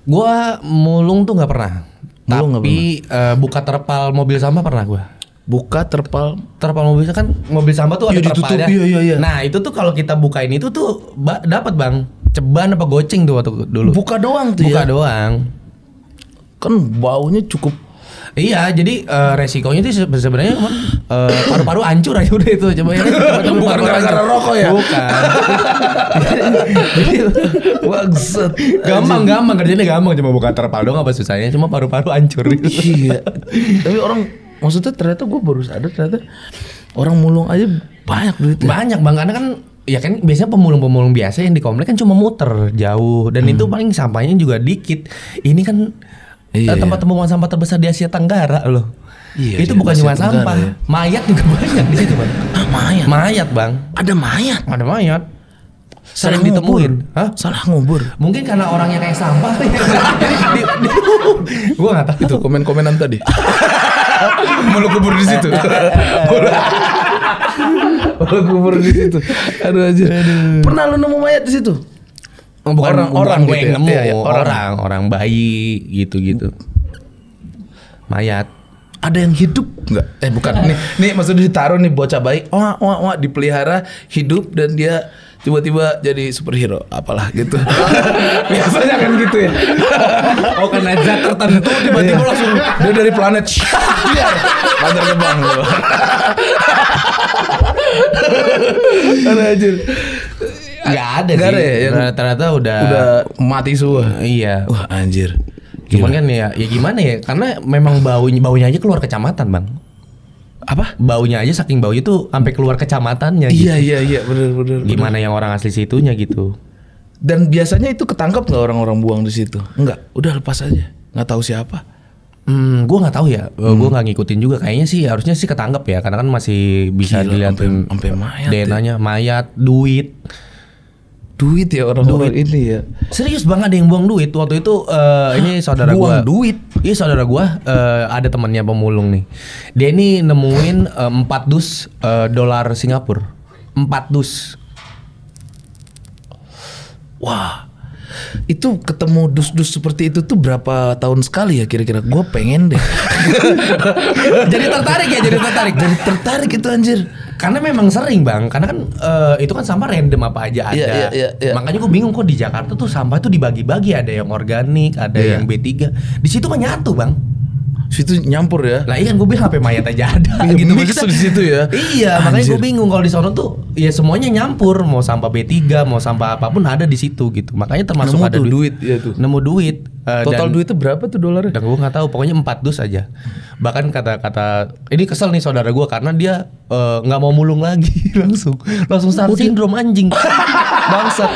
Speaker 1: Gua mulung tuh nggak pernah.
Speaker 2: Mulung nggak
Speaker 1: Tapi buka terpal mobil sampah pernah gua.
Speaker 2: Buka terpal.
Speaker 1: Terpal mobil kan mobil sampah tuh ada
Speaker 2: Iya, ditutup.
Speaker 1: terpalnya.
Speaker 2: Iya.
Speaker 1: Nah, itu tuh kalau kita bukain itu tuh dapat, Bang. Ceban apa goceng tuh waktu dulu.
Speaker 2: Buka doang tuh
Speaker 1: Buka
Speaker 2: ya.
Speaker 1: doang.
Speaker 2: Kan baunya cukup
Speaker 1: Iya, jadi resikonya itu sebenarnya paru-paru hancur aja udah itu coba ya.
Speaker 2: Bukan gara-gara rokok ya?
Speaker 1: Bukan.
Speaker 2: Bangsat.
Speaker 1: Gampang kerjanya gampang, cuma buka terpal doang apa susahnya, cuma paru-paru hancur.
Speaker 2: Iya. Tapi orang maksudnya ternyata gue baru sadar ternyata orang mulung aja banyak duitnya.
Speaker 1: Banyak Bang, karena kan ya kan biasanya pemulung-pemulung biasa yang di komplek kan cuma muter jauh dan itu paling sampahnya juga dikit. Ini kan tempat pembuangan sampah terbesar di Asia Tenggara loh.
Speaker 2: Iya,
Speaker 1: itu bukan cuma sampah, ya. Mayat juga banyak di situ, Bang.
Speaker 2: Mayat.
Speaker 1: Mayat, Bang.
Speaker 2: Ada mayat.
Speaker 1: Ada mayat.
Speaker 2: Salah
Speaker 1: Sering ditemuin.
Speaker 2: Hah? Salah ngubur.
Speaker 1: Mungkin karena orangnya kayak sampah. Gua enggak tahu.
Speaker 2: Itu komen-komenan tadi. Mau lu kubur di situ. Mau kubur di situ. Aduh aja. Pernah lu nemu mayat di situ?
Speaker 1: Bukan orang gue
Speaker 2: gitu
Speaker 1: yang nemu,
Speaker 2: ya?
Speaker 1: orang bayi gitu. Mayat.
Speaker 2: Ada yang hidup enggak? Bukan. Nih maksudnya ditaruh nih bocah bayi. Wah, dipelihara hidup dan dia tiba-tiba jadi superhero apalah gitu. Biasanya kan gitu ya.
Speaker 1: Oh, karena zat tertentu tiba-tiba langsung
Speaker 2: dia dari planet Bantar Gebang. Ada anjir.
Speaker 1: Enggak ada sih.
Speaker 2: Ya,
Speaker 1: ternyata udah
Speaker 2: mati semua.
Speaker 1: Iya.
Speaker 2: Wah, anjir.
Speaker 1: Cuman kan ya gimana ya? Karena memang baunya aja keluar kecamatan, Bang.
Speaker 2: Apa?
Speaker 1: Baunya aja saking baunya tuh sampai keluar kecamatannya gitu.
Speaker 2: Iya, benar.
Speaker 1: Gimana yang orang asli situnya gitu.
Speaker 2: Dan biasanya itu ketangkap nggak orang-orang buang di situ? Enggak, udah lepas aja. Nggak tahu siapa.
Speaker 1: Gue nggak tahu ya. Gue nggak ngikutin juga. Kayaknya sih harusnya sih ketangkep ya. Karena kan masih bisa dilihatin
Speaker 2: sampai mayat.
Speaker 1: DNA-nya, mayat, duit
Speaker 2: ya orang-orang ini ya.
Speaker 1: Serius Bang, ada yang buang duit waktu itu. Ini saudara gue
Speaker 2: buang duit.
Speaker 1: Iya, saudara gue ada temannya pemulung nih. Dia ini nemuin 4 dus dolar Singapura. 4 dus.
Speaker 2: Wah, itu ketemu dus-dus seperti itu tuh berapa tahun sekali ya kira-kira? Gue pengen deh.
Speaker 1: Jadi tertarik
Speaker 2: itu anjir.
Speaker 1: Karena memang sering Bang, karena kan itu kan sampah random apa aja ada.
Speaker 2: Iya.
Speaker 1: Makanya gue bingung kok di Jakarta tuh sampah tuh dibagi-bagi, ada yang organik, ada yang B3. Di situ kan nyatu Bang.
Speaker 2: Situ nyampur ya.
Speaker 1: Lah iya kan gue bilang HP mayat aja ada
Speaker 2: gitu mix di situ ya.
Speaker 1: Iya, makanya gue bingung kalau di sono tuh ya semuanya nyampur, mau sampah B3, mau sampah apapun ada di situ gitu. Makanya termasuk
Speaker 2: nemu
Speaker 1: ada
Speaker 2: duit ya tuh.
Speaker 1: Nemu duit.
Speaker 2: Total duitnya berapa tuh dolarnya?
Speaker 1: Dan gue nggak tahu, pokoknya 4 dus aja. Bahkan kata ini kesel nih saudara gue karena dia nggak mau mulung lagi langsung start sindrom anjing. Bangsat.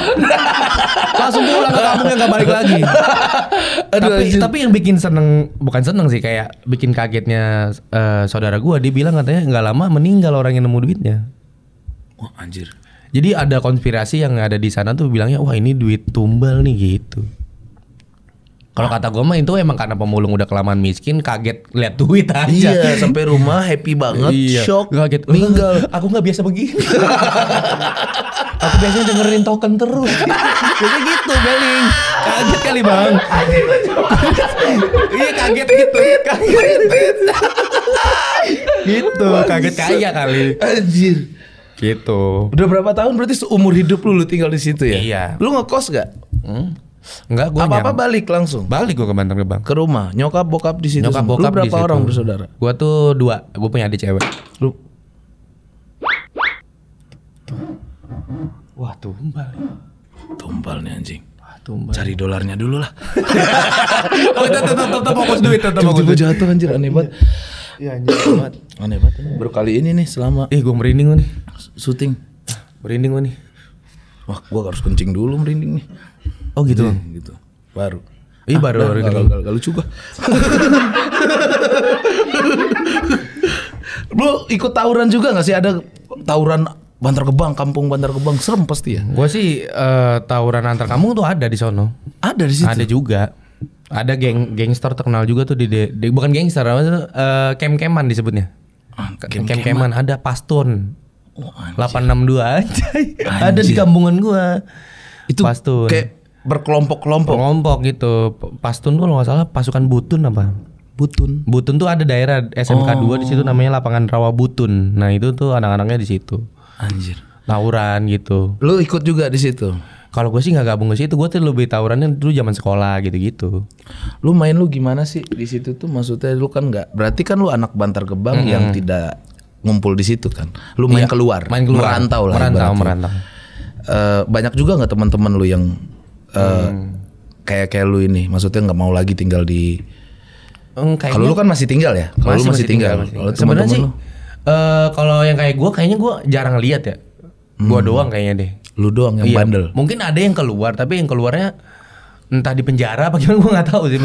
Speaker 1: Langsung pulang ke kampungnya nggak balik lagi. Tapi yang bikin bukan seneng sih, kayak bikin kagetnya saudara gue, dia bilang katanya nggak lama meninggal orang yang nemu duitnya.
Speaker 2: Wah anjir.
Speaker 1: Jadi ada konspirasi yang ada di sana tuh bilangnya wah ini duit tumbal nih gitu. Kalau kata gue mah itu emang karena pemulung udah kelamaan miskin, kaget lihat duit aja.
Speaker 2: Iya, sampai rumah happy banget, shock,
Speaker 1: kaget, meninggal. Aku nggak biasa begini. Aku biasanya dengerin token terus. Biasanya gitu, Beling. Kaget kali Bang. Iya kaget gitu. Gitu, kaget kaya kali.
Speaker 2: Anjir.
Speaker 1: Gitu.
Speaker 2: Udah berapa tahun berarti seumur hidup lu tinggal di situ ya?
Speaker 1: Iya.
Speaker 2: Lu ngekos gak?
Speaker 1: Enggak, gue
Speaker 2: apa-apa balik langsung.
Speaker 1: Balik gue ke Bantar Gebang.
Speaker 2: Ke rumah, nyokap bokap di situ.
Speaker 1: Nyokap
Speaker 2: Lu
Speaker 1: bokap
Speaker 2: berapa
Speaker 1: di
Speaker 2: orang
Speaker 1: situ.
Speaker 2: bersaudara?
Speaker 1: Gue tuh 2. Gue punya adik cewek.
Speaker 2: Lu.
Speaker 1: Wah, tumbal.
Speaker 2: Tumbal nih anjing.
Speaker 1: Wah, tumbal.
Speaker 2: Cari dolarnya dulu lah.
Speaker 1: Oh, tetap fokus duit, tetap fokus
Speaker 2: Tiba-tiba
Speaker 1: duit.
Speaker 2: jatuh anjir, aneh banget.
Speaker 1: Iya anjir banget.
Speaker 2: Aneh banget. Baru kali ini nih selama
Speaker 1: Gue merinding nih.
Speaker 2: syuting.
Speaker 1: Merinding gue nih.
Speaker 2: Wah, gua harus kencing dulu merinding nih.
Speaker 1: Oh gitu.
Speaker 2: Gitu. Baru.
Speaker 1: Iya baru.
Speaker 2: Gak lucu gua. Lu ikut tawuran juga gak sih? Ada tawuran Bantar Gebang, kampung Bantar Gebang, serem pasti ya?
Speaker 1: Gue sih tawuran antar kampung tuh ada di sono.
Speaker 2: Ada di situ?
Speaker 1: Ada juga. Ada gangster terkenal juga tuh bukan gangster, apa tuh? Kem-keman disebutnya. Kem-keman ada Pastun.
Speaker 2: Oh,
Speaker 1: 862 aja. Ada di kampungan gua.
Speaker 2: Itu
Speaker 1: Pastun.
Speaker 2: kayak berkelompok-kelompok.
Speaker 1: Kelompok gitu. Pastun tuh kalau nggak salah pasukan Butun apa? Butun tuh ada daerah SMK 2 di situ namanya Lapangan Rawa Butun. Nah, itu tuh anak-anaknya di situ.
Speaker 2: Anjir.
Speaker 1: Tawuran gitu.
Speaker 2: Lu ikut juga di situ?
Speaker 1: Kalau gue sih nggak gabung ke situ, gue tuh lebih tawurannya dulu zaman sekolah gitu-gitu.
Speaker 2: Lu main lu gimana sih di situ tuh? Maksudnya lu kan nggak, berarti kan lu anak Bantar Gebang yang tidak ngumpul di situ kan? Lu main keluar, merantau lah.
Speaker 1: Merantau.
Speaker 2: Banyak juga nggak teman-teman lu yang kayak lu ini? Maksudnya nggak mau lagi tinggal di. Kalau lu kan masih tinggal ya? Kalau lu masih tinggal. Kalau
Speaker 1: sebenarnya sih, kalau yang kayak gue, kayaknya gue jarang lihat ya. Gue doang kayaknya deh.
Speaker 2: Lu doang yang bandel.
Speaker 1: Mungkin ada yang keluar, tapi yang keluarnya entah di penjara apa gimana, gue nggak tahu sih.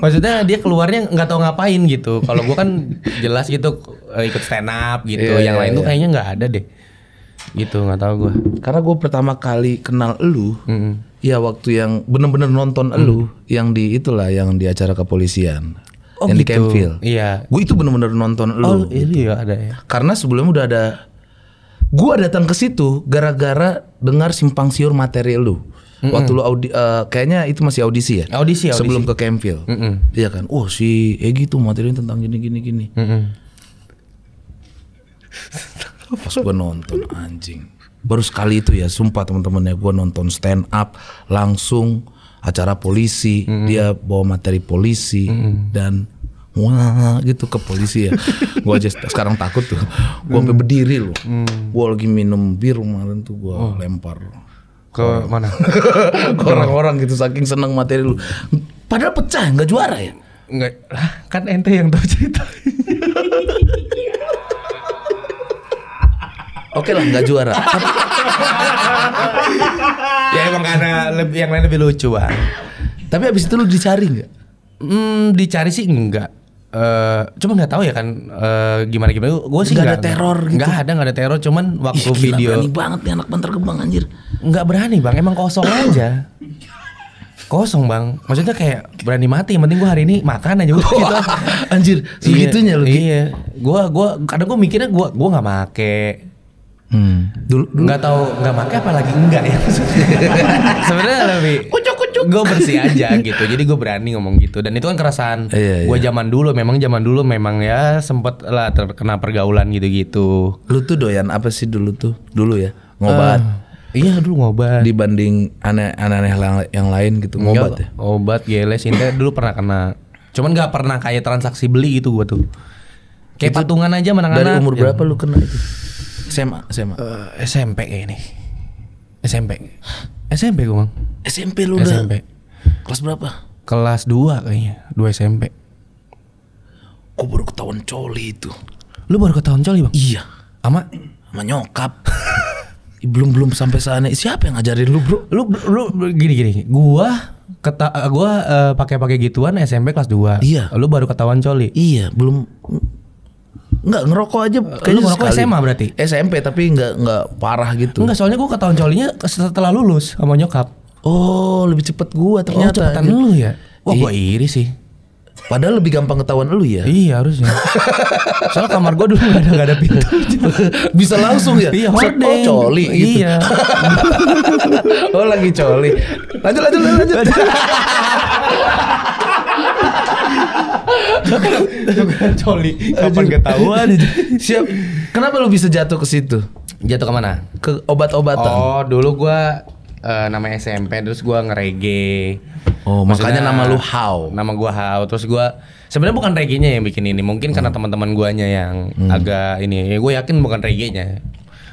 Speaker 1: Maksudnya dia keluarnya nggak tahu ngapain gitu. Kalau gue kan jelas gitu ikut stand up gitu. Yang lain tuh kayaknya nggak ada deh. Gitu, nggak tahu gue.
Speaker 2: Karena gue pertama kali kenal elu, ya waktu yang bener-bener nonton elu, yang di itulah, yang di acara kepolisian, yang di Campville.
Speaker 1: Iya.
Speaker 2: Gue itu bener-bener nonton elu.
Speaker 1: Oh iya ada ya.
Speaker 2: Karena sebelumnya udah ada. Gue datang ke situ gara-gara dengar simpang siur materi elu. Waktu lu kayaknya itu masih audisi ya?
Speaker 1: Audisi.
Speaker 2: Sebelum ke Campville. Iya kan? Oh si Egi tuh materinya tentang gini. Pas gue nonton, anjing. Baru sekali itu ya, sumpah teman-teman ya, gue nonton stand up langsung acara polisi. Dia bawa materi polisi dan wah gitu ke polisi ya. Gue aja sekarang takut tuh. Gue sampai berdiri loh. Gue lagi minum bir kemarin tuh, gue lempar
Speaker 1: ke mana?
Speaker 2: Ke orang-orang gitu, saking seneng materi lu. Padahal pecah, nggak juara ya?
Speaker 1: Nggak, kan ente yang tahu cerita.
Speaker 2: Oke lah, nggak juara.
Speaker 1: Ya emang karena yang lain lebih lucu, Bang.
Speaker 2: Tapi abis itu lu dicari nggak?
Speaker 1: Dicari sih enggak. Cuma nggak tahu ya kan gimana. Gue sih
Speaker 2: nggak ada teror gitu.
Speaker 1: Nggak ada teror. Cuman waktu
Speaker 2: gila,
Speaker 1: video.
Speaker 2: Berani banget nih anak Bantar Gebang anjir.
Speaker 1: Nggak berani bang, emang kosong aja. Kosong bang. Maksudnya kayak berani mati. Yang penting gue hari ini makan aja gitu.
Speaker 2: Anjir, segitunya lu.
Speaker 1: Iya. Kadang gue mikirnya gue nggak make. Dulu nggak tahu nggak make apalagi enggak ya. Sebenarnya lebih kucuk gue bersih aja gitu, jadi gue berani ngomong gitu. Dan itu kan keresahan gue zaman dulu memang ya sempet lah terkena pergaulan gitu.
Speaker 2: Lu tuh doyan apa sih dulu ya? Ngobat.
Speaker 1: Iya dulu ngobat.
Speaker 2: Dibanding aneh-aneh yang lain gitu. Ngobat ya?
Speaker 1: Obat, geles, intinya dulu pernah kena. Cuman gak pernah kayak transaksi beli gitu gue tuh. Kayak itu patungan aja menang-anak.
Speaker 2: Dari umur berapa lu kena itu? SMA?
Speaker 1: SMP kayak ini. SMP gue bang.
Speaker 2: SMP lu udah? SMP. Kelas berapa?
Speaker 1: Kelas 2 kayaknya, 2 SMP.
Speaker 2: Gue baru ketahuan coli itu.
Speaker 1: Lu baru ketahuan coli bang?
Speaker 2: Iya.
Speaker 1: Sama
Speaker 2: nyokap. belum sampai sana. Siapa yang ngajarin lu bro?
Speaker 1: Lu gini. Gua pakai gituan SMP kelas 2.
Speaker 2: Iya.
Speaker 1: Lu baru ketahuan coli?
Speaker 2: Iya, belum. Enggak, ngerokok aja kayaknya.
Speaker 1: Lu ngerokok SMA berarti?
Speaker 2: SMP tapi enggak parah gitu.
Speaker 1: Enggak, soalnya gua ketahuan colinya setelah lulus sama nyokap.
Speaker 2: Oh, lebih cepet gua ternyata.
Speaker 1: Oh, cepetan lu ya? Wah, gua iri sih.
Speaker 2: Padahal lebih gampang ketahuan lu ya?
Speaker 1: Iya harusnya. Soalnya kamar gua dulu gak ada pintu.
Speaker 2: Bisa langsung ya?
Speaker 1: Iya,
Speaker 2: oh coli gitu.
Speaker 1: Iya.
Speaker 2: Oh lagi coli. Lanjut.
Speaker 1: Coli. Kapan ketahuan?
Speaker 2: Siap. Kenapa lu bisa jatuh ke situ?
Speaker 1: Jatuh ke mana?
Speaker 2: Ke obat-obatan.
Speaker 1: Oh, dulu gua namanya SMP, terus gua nge-reggae.
Speaker 2: Oh, makanya nama lu How.
Speaker 1: Nama gua How. Terus gua sebenarnya bukan reggae-nya yang bikin ini, mungkin karena teman-teman guanya yang agak ini. Ya gue yakin bukan reggae-nya.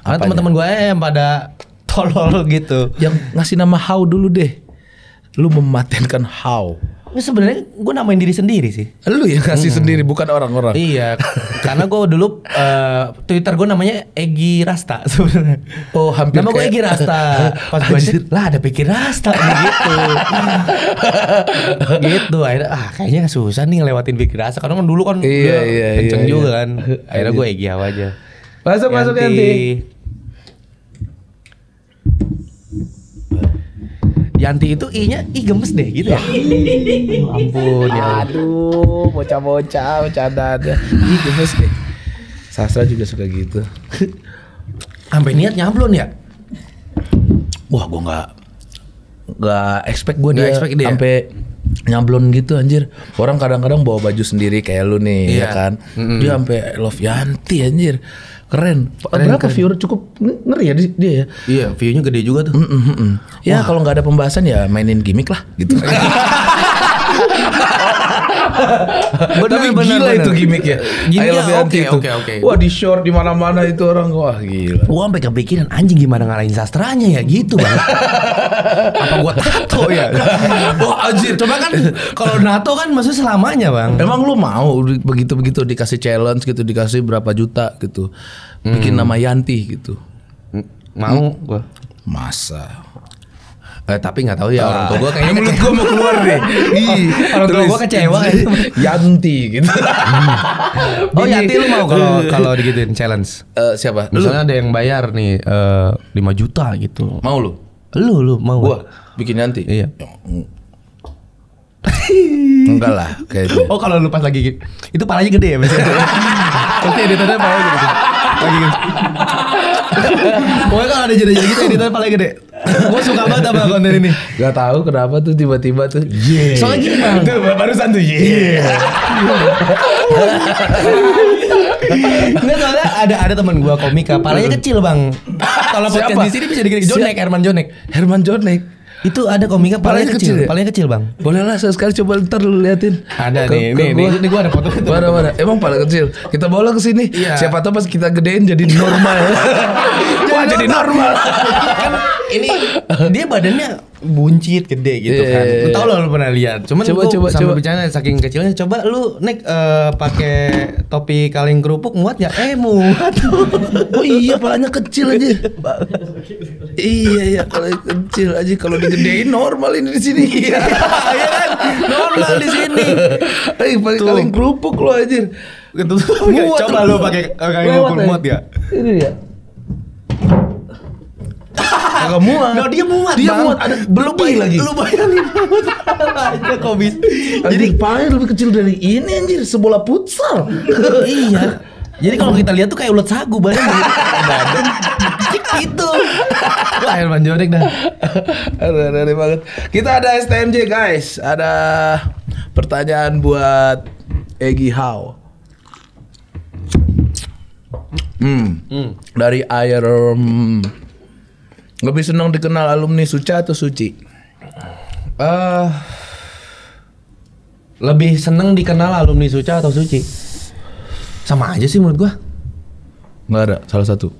Speaker 1: Karena teman-teman gua yang pada tolol gitu.
Speaker 2: Yang ngasih nama How dulu deh. Lu mematenkan How.
Speaker 1: Sebenarnya gue namain diri sendiri sih.
Speaker 2: Lu yang ngasih sendiri, bukan orang-orang.
Speaker 1: Iya, karena gue dulu Twitter gue namanya Egi Rasta sebenarnya.
Speaker 2: Oh, hampir
Speaker 1: nama gue Egi Rasta. Pas gue lah ada pikir Rasta gitu. Gitu. Akhirnya kayaknya susah nih ngelewatin pikir Rasta karena kan dulu kan kenceng juga kan. Akhirnya gue Egi aja.
Speaker 2: Masuk Yanti.
Speaker 1: Yanti itu I-nya gemes deh gitu ya. Ampun ya.
Speaker 2: Aduh, bocah-bocah bercandaan. Gemes deh. Sastra juga suka gitu.
Speaker 1: Sampai niat nyablon ya?
Speaker 2: Wah, gua enggak expect gua dia sampai nyablon gitu anjir. Orang kadang-kadang bawa baju sendiri kayak lu nih ya kan. Dia sampai love Yanti anjir. Keren. Berapa viewer cukup ngeri ya dia ya?
Speaker 1: Iya, view-nya gede juga tuh.
Speaker 2: Ya kalau nggak ada pembahasan ya mainin gimmick lah gitu. Tapi gila itu gimmick ya.
Speaker 1: Oke.
Speaker 2: Wah di short di mana-mana itu orang wah gila.
Speaker 1: Gua sampai kepikiran anjing gimana ngalahin sastranya ya gitu bang. Apa gua tato ya? Wah anjir. Coba kan kalau NATO kan maksudnya selamanya bang.
Speaker 2: Emang lu mau begitu dikasih challenge gitu dikasih berapa juta gitu bikin nama Yanti gitu?
Speaker 1: Mau gua.
Speaker 2: Masa?
Speaker 1: Tapi nggak tahu ya orang tua gue kayaknya
Speaker 2: mulut gue mau keluar deh.
Speaker 1: Orang tua gue kecewa kan.
Speaker 2: Yanti gitu.
Speaker 1: Oh Yanti lu mau kalau digituin challenge?
Speaker 2: Siapa?
Speaker 1: Misalnya ada yang bayar nih 5 juta gitu.
Speaker 2: Mau lu?
Speaker 1: Lu mau?
Speaker 2: Gua bikin Yanti.
Speaker 1: Iya.
Speaker 2: Enggak lah kayak itu.
Speaker 1: Oh kalau lu pas lagi gitu, itu palanya gede ya biasanya. Pasti editornya palanya gede. Lagi gitu. Pokoknya kalau ada jeda-jeda gitu editornya palanya gede. Gue suka banget sama konten ini.
Speaker 2: Gak tahu kenapa tuh tiba-tiba tuh.
Speaker 1: Soalnya gini bang.
Speaker 2: Tuh barusan tuh
Speaker 1: Nggak soalnya ada teman gue komika, palanya kecil bang. Kalau podcast di sini bisa digini. Herman Jonek. Itu ada komika palanya kecil, palanya kecil bang.
Speaker 2: Boleh lah sekali coba ntar lu liatin.
Speaker 1: Ada nih gue ada foto.
Speaker 2: Mana? Emang pala kecil. Kita bawa ke sini.
Speaker 1: Iya.
Speaker 2: Siapa tahu pas kita gedein jadi normal. Wah jadi normal.
Speaker 1: Ini dia badannya buncit gede gitu kan. Lu tau lo lu pernah lihat. Cuman coba sambil bercanda saking kecilnya. Coba lu pakai topi kaleng kerupuk muat ya? Muat.
Speaker 2: Oh iya palanya kecil aja. Iya palanya kecil aja kalau digedein normal ini di sini. Iya kan? Normal di sini. Pakai kaleng kerupuk lo aja.
Speaker 1: Coba lu pakai kaleng kerupuk muat ya?
Speaker 2: Ini ya. Agak muat.
Speaker 1: No, dia muat.
Speaker 2: Ada berlebih lagi.
Speaker 1: Lu bayangin aja kok bisa.
Speaker 2: Jadi palanya lebih kecil dari ini anjir, sebola futsal.
Speaker 1: Iya. Jadi kalau kita lihat tuh kayak ulet sagu bayangin. Badan itu. Wah, Herman Jonek dah.
Speaker 2: Aneh banget. Kita ada STMJ guys. Ada pertanyaan buat Egi How. Dari Air lebih senang dikenal alumni Suca atau Suci?
Speaker 1: Lebih seneng dikenal alumni Suca atau Suci? Sama aja sih menurut gua.
Speaker 2: Nggak ada, salah satu.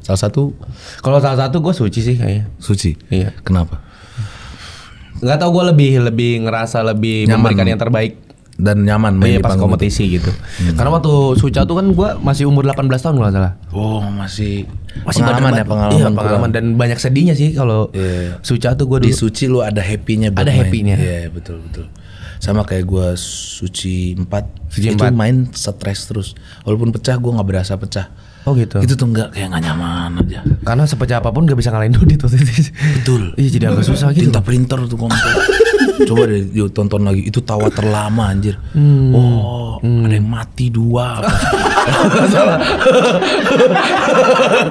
Speaker 2: Salah satu.
Speaker 1: Kalau salah satu gua Suci sih kayaknya.
Speaker 2: Suci.
Speaker 1: Iya.
Speaker 2: Kenapa?
Speaker 1: Nggak tahu gua lebih ngerasa lebih nyaman, memberikan yang terbaik
Speaker 2: dan nyaman
Speaker 1: main pas kompetisi gitu. Karena waktu Suca tuh kan gua masih umur 18 tahun kalau nggak salah.
Speaker 2: Oh, masih pengalaman
Speaker 1: pengalaman dan banyak sedihnya sih kalau Suca tuh gua
Speaker 2: di Suci lu ada happy-nya
Speaker 1: ada happy-nya.
Speaker 2: Iya, betul. Sama kayak gua Suci 4. Itu main stres terus. Walaupun pecah gua nggak berasa pecah.
Speaker 1: Oh gitu.
Speaker 2: Itu tuh kayak nggak nyaman aja.
Speaker 1: Karena sepecah apapun nggak bisa ngalahin Dodit tuh.
Speaker 2: Betul.
Speaker 1: Iya jadi agak susah gitu.
Speaker 2: Tinta printer tuh komplit. Coba deh yuk tonton lagi. Itu tawa terlama anjir. Ada yang mati 2.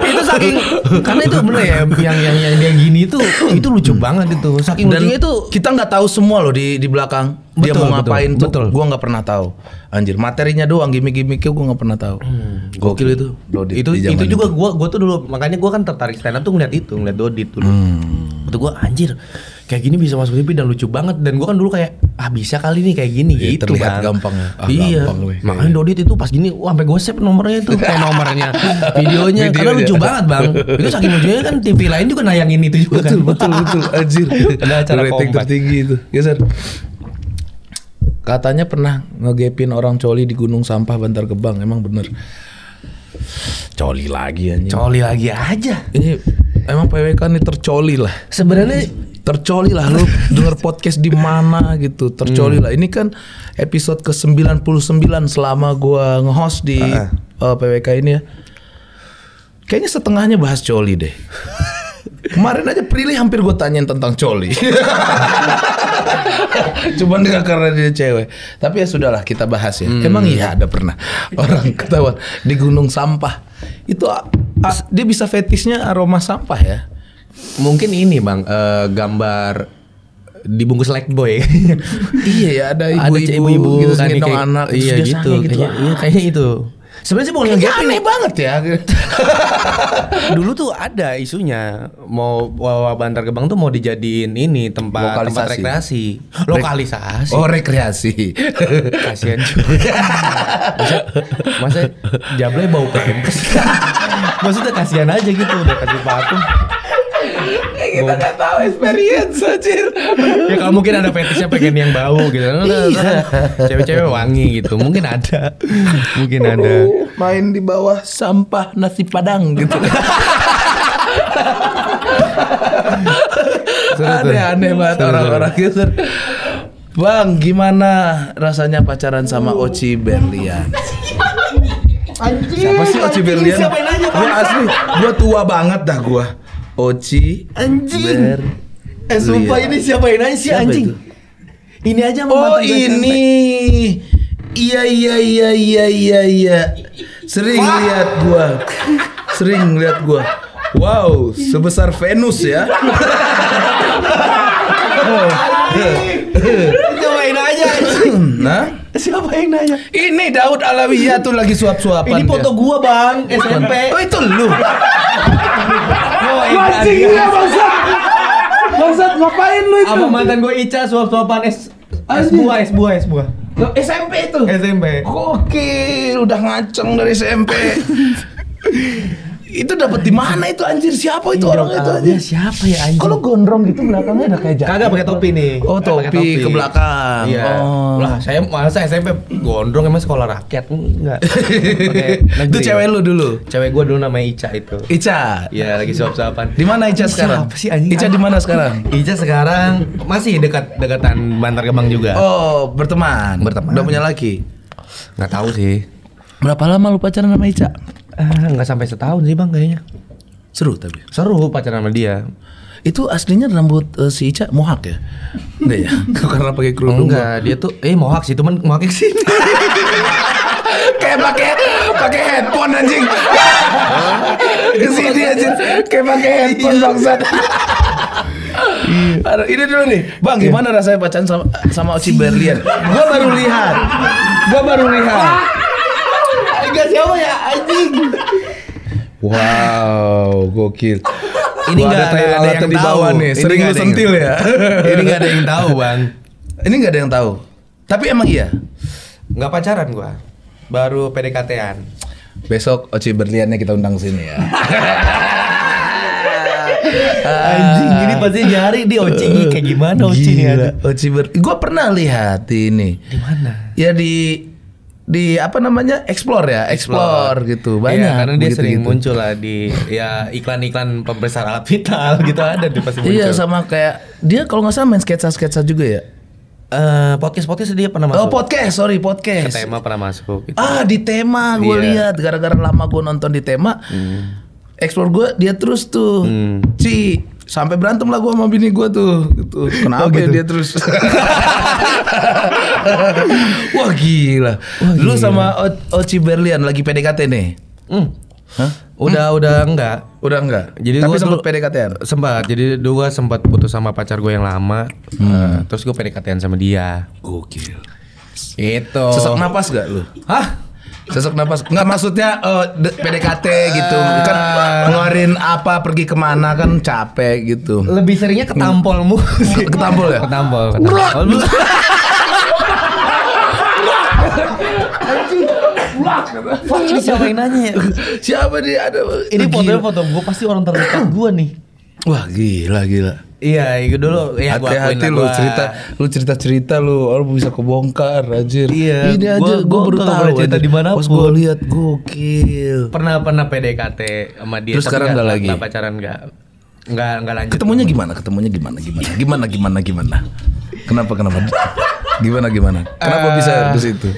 Speaker 1: Itu saking karena itu bener ya yang dia gini itu lucu banget itu. Saking lucunya itu
Speaker 2: kita nggak tahu semua loh di belakang. Dia mau ngapain tuh. Gua nggak pernah tahu. Anjir materinya doang gimmick-gimmicknya gua nggak pernah tahu. Gokil itu. Dodit
Speaker 1: itu juga gua tuh dulu makanya gua kan tertarik stand up tuh ngeliat Dodit dulu. Itu gua anjir kayak gini bisa masuk TV dan lucu banget dan gua kan dulu kayak bisa kali nih kayak gini gitu
Speaker 2: terlihat
Speaker 1: kan.
Speaker 2: Gampang ya.
Speaker 1: Iya. Makanya Dodit itu pas gini sampai gue save nomornya itu kayak nomornya videonya karena lucu banget bang. Itu saking lucunya kan TV lain juga nayangin itu juga kan.
Speaker 2: Betul anjir.
Speaker 1: Ada acara
Speaker 2: rating tertinggi itu. Geser. Katanya pernah ngegepin orang coli di Gunung Sampah Bantar Gebang. Emang bener? Coli lagi anjing.
Speaker 1: Coli lagi aja.
Speaker 2: Ini emang PWK nih tercoli lah.
Speaker 1: Sebenarnya
Speaker 2: tercoli lah lu denger podcast di mana gitu. Tercoli lah. Ini kan episode ke-99 selama gua nge-host di PWK ini ya. Kayaknya setengahnya bahas coli deh. Kemarin aja Prilly hampir gue tanyain tentang coli. Cuman dia karena dia cewek. Tapi ya sudahlah kita bahas ya. Emang iya ada pernah orang ketahuan di gunung sampah. Itu dia bisa fetishnya aroma sampah ya.
Speaker 1: Mungkin ini bang gambar dibungkus like boy. Iya
Speaker 2: ya ada ibu-ibu gitu
Speaker 1: kan
Speaker 2: gendong anak.
Speaker 1: Iya gitu. Kayaknya itu. Sebenarnya sih bukan
Speaker 2: Kayaknya
Speaker 1: ngegapin.
Speaker 2: aneh banget ya.
Speaker 1: Dulu tuh ada isunya mau Wawa Bantar Gebang tuh mau dijadiin ini tempat rekreasi. Lokalisasi.
Speaker 2: Oh, rekreasi.
Speaker 1: Kasian juga. Masa Jable bau pempes. Maksudnya kasihan aja gitu udah kasih patung.
Speaker 2: Kita nggak tahu experience anjir.
Speaker 1: Ya kalau mungkin ada fetishnya pengen yang bau gitu. Cewek-cewek wangi gitu. Mungkin ada.
Speaker 2: Main di bawah sampah nasi padang gitu. Aneh banget orang-orang gitu. Bang, gimana rasanya pacaran sama Oci Berlian?
Speaker 3: Anjing.
Speaker 2: Siapa sih Oci Berlian?
Speaker 3: Siapa yang nanya,
Speaker 2: Gua asli, gua tua banget dah gua. Oci
Speaker 3: Anjing. Sumpah ini siapa yang nanya sih
Speaker 2: Siapa
Speaker 3: anjing?
Speaker 2: itu?
Speaker 3: Ini aja
Speaker 2: Oh ini. Iya. Sering lihat gua. Wow, sebesar Venus ya.
Speaker 3: Cobain aja anjing.
Speaker 2: Nah,
Speaker 3: Siapa yang nanya?
Speaker 2: ini Daud Alawiyah tuh lagi suap-suapan.
Speaker 3: Ini foto gua bang, SMP.
Speaker 2: Oh itu lu.
Speaker 3: Anjing ya
Speaker 2: Bangsat ngapain lu itu?
Speaker 3: Sama mantan gua Ica suap-suapan S buah.
Speaker 2: SMP itu.
Speaker 3: SMP.
Speaker 2: Gokil, udah ngaceng dari SMP. Itu dapat di mana itu anjir? Siapa itu orang itu anjir?
Speaker 3: Siapa ya anjing?
Speaker 2: Kalau gondrong gitu belakangnya ada kayak jaket.
Speaker 1: Kagak pakai topi nih.
Speaker 2: Oh,
Speaker 1: Pakai
Speaker 2: topi ke belakang.
Speaker 1: Iya.
Speaker 2: Oh.
Speaker 1: Lah, saya masa SMP gondrong emang sekolah rakyat enggak. Pakai negeri.
Speaker 2: Itu cewek lu dulu.
Speaker 1: Cewek gua dulu namanya Ica itu.
Speaker 2: Ica.
Speaker 1: Iya, lagi suap-suapan.
Speaker 2: Di mana Ica sekarang?
Speaker 3: Siapa sih anjing?
Speaker 2: Ica di mana sekarang?
Speaker 1: Ica sekarang masih dekatan Bantar Gebang juga.
Speaker 2: Oh, berteman.
Speaker 1: Berteman.
Speaker 2: Udah punya laki.
Speaker 1: Nggak tahu sih.
Speaker 2: Berapa lama lu pacaran sama Ica?
Speaker 1: Nggak sampai setahun sih bang kayaknya.
Speaker 2: Seru tapi.
Speaker 1: Seru pacaran sama dia.
Speaker 2: Itu aslinya rambut si Ica mohak ya? Enggak ya? Karena pakai kerudung.
Speaker 1: Enggak, dia tuh mohak sih, cuman mohaknya kesini.
Speaker 2: Kayak pakai headphone anjing. Kesini anjing. Kayak pakai headphone bangsat. Aduh, ini dulu nih, Bang. Gimana rasanya pacaran sama Oci Berlian? Gua baru lihat.
Speaker 3: Enggak siapa ya anjing?
Speaker 2: Wow, gokil.
Speaker 1: Ini
Speaker 2: Wah,
Speaker 1: nggak ada yang
Speaker 2: di bawah
Speaker 1: tahu.
Speaker 2: nih.
Speaker 1: Ini
Speaker 2: Sering
Speaker 1: nggak
Speaker 2: lu
Speaker 1: ada yang-
Speaker 2: sentil ya.
Speaker 1: Ini nggak ada yang tahu bang.
Speaker 2: Ini nggak ada yang tahu. Tapi emang iya.
Speaker 1: Nggak pacaran gua, baru PDKT-an.
Speaker 2: Besok Oci Berliannya kita undang sini ya.
Speaker 3: Anjing ini pasti nyari di Oci kayak gimana Oci nih ada.
Speaker 2: Oci Gua pernah lihat di ini.
Speaker 1: Di mana?
Speaker 2: Ya di apa namanya? Explore gitu. Banyak.
Speaker 1: Iya, karena dia
Speaker 2: begitu
Speaker 1: sering
Speaker 2: gitu.
Speaker 1: muncul lah di ya iklan-iklan pemeriksaan alat vital gitu ada di pasti muncul.
Speaker 2: Iya, sama kayak dia kalau nggak salah main sketsa juga ya.
Speaker 1: Podcast dia pernah masuk.
Speaker 2: Oh, podcast.
Speaker 1: Ke tema pernah masuk. Gitu.
Speaker 2: Di tema gue
Speaker 1: Iya.
Speaker 2: lihat gara-gara lama gue nonton di tema. Explore gue dia terus tuh. Ci, sampai berantem lah gue sama bini gue tuh. Gitu. Kenapa ya dia terus? Wah gila. Lu sama Oci Berlian lagi PDKT nih? Hah?
Speaker 1: Udah enggak.
Speaker 2: Udah enggak?
Speaker 1: Jadi
Speaker 2: tapi
Speaker 1: gua
Speaker 2: sempat
Speaker 1: dulu-
Speaker 2: PDKT-an?
Speaker 1: Sempat. Jadi dulu gua sempat putus sama pacar gue yang lama. Terus gue PDKT-an sama dia.
Speaker 2: Gokil.
Speaker 1: Itu.
Speaker 2: Sesak napas gak lu?
Speaker 1: Hah?
Speaker 2: Sesak napas? Nggak maksudnya PDKT gitu. Kan ngeluarin apa, pergi kemana kan capek gitu.
Speaker 1: Lebih seringnya ketampolmu.
Speaker 2: Ketampol ya?
Speaker 1: Ketampol.
Speaker 3: Fuck ini siapa yang nanya ya?
Speaker 2: Siapa dia ada?
Speaker 3: Ini
Speaker 2: Gila.
Speaker 3: foto gue pasti orang terdekat gue nih.
Speaker 2: Wah gila.
Speaker 1: Iya, itu dulu ya gua akuin
Speaker 2: Hati-hati
Speaker 1: lah
Speaker 2: lu cerita lu orang bisa kebongkar anjir.
Speaker 1: Iya,
Speaker 2: Ini aja
Speaker 3: gua
Speaker 2: gue baru
Speaker 3: nggak
Speaker 2: tahu
Speaker 3: boleh cerita
Speaker 2: anjir.
Speaker 3: dimanapun.
Speaker 2: Pas gue lihat gokil.
Speaker 1: pernah PDKT sama dia.
Speaker 2: Terus
Speaker 1: tapi
Speaker 2: sekarang nggak lagi?
Speaker 1: Nggak pacaran nggak lanjut.
Speaker 2: Ketemunya gimana? Kenapa? Gimana? Kenapa bisa ke situ?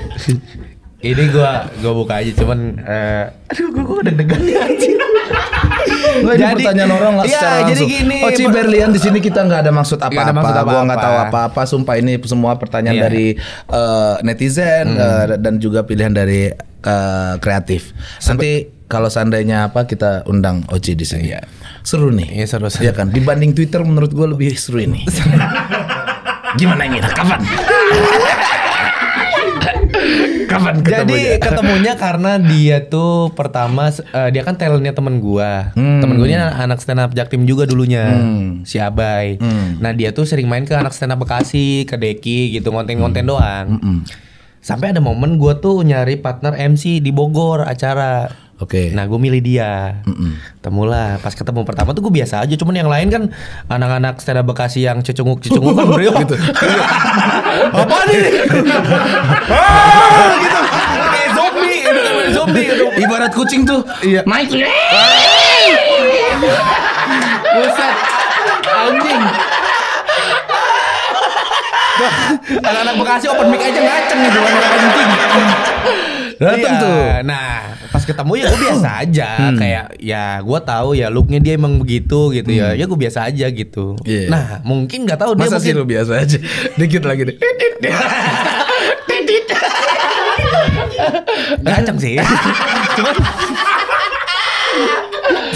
Speaker 1: Ini gua buka aja cuman aduh gua deg-degan nih anjing.
Speaker 2: Nggak, ini pertanyaan orang lah
Speaker 1: iya,
Speaker 2: secara
Speaker 1: jadi
Speaker 2: langsung.
Speaker 1: gini,
Speaker 2: Oci Berlian di sini kita nggak ada maksud
Speaker 1: Nggak ada
Speaker 2: apa-apa.
Speaker 1: maksud
Speaker 2: Gua nggak
Speaker 1: apa-apa.
Speaker 2: tahu apa-apa. Sumpah ini semua pertanyaan
Speaker 1: Iya.
Speaker 2: dari netizen dan juga pilihan dari kreatif. Nanti kalau seandainya apa kita undang Oci di sini.
Speaker 1: Iya.
Speaker 2: Seru nih.
Speaker 1: Iya, seru.
Speaker 2: Iya kan. Dibanding Twitter menurut gue lebih seru ini. Gimana ini? Kapan? Kapan
Speaker 1: Jadi ketemunya karena dia tuh pertama dia kan talentnya temen gua. Temen gua ini anak stand up Jaktim juga dulunya. Si Abai. Nah, dia tuh sering main ke anak stand up Bekasi, ke Deki gitu, ngonten-ngonten doang. Sampai ada momen gua tuh nyari partner MC di Bogor acara.
Speaker 2: Oke.
Speaker 1: Nah, gue milih dia. Temulah. Pas ketemu pertama tuh gue biasa aja. Cuman yang lain kan anak-anak stand up Bekasi yang cecunguk-cecunguk kan bro gitu. Apa nih? Gitu. Kayak zombie, kayak zombie gitu.
Speaker 2: Ibarat kucing tuh.
Speaker 1: Iya.
Speaker 2: Naik.
Speaker 1: Buset. Anjing. Anak-anak Bekasi open mic aja ngaceng gitu kan anjing.
Speaker 2: Datang tuh.
Speaker 1: Nah, pas ketemu ya gue biasa aja, kayak ya gue tahu ya looknya dia emang begitu gitu ya. Ya gue biasa aja gitu.
Speaker 2: Yeah.
Speaker 1: Nah, mungkin nggak tahu dia
Speaker 2: Masa
Speaker 1: mungkin
Speaker 2: sih lu biasa aja. Dikit lagi deh.
Speaker 1: ngaceng sih.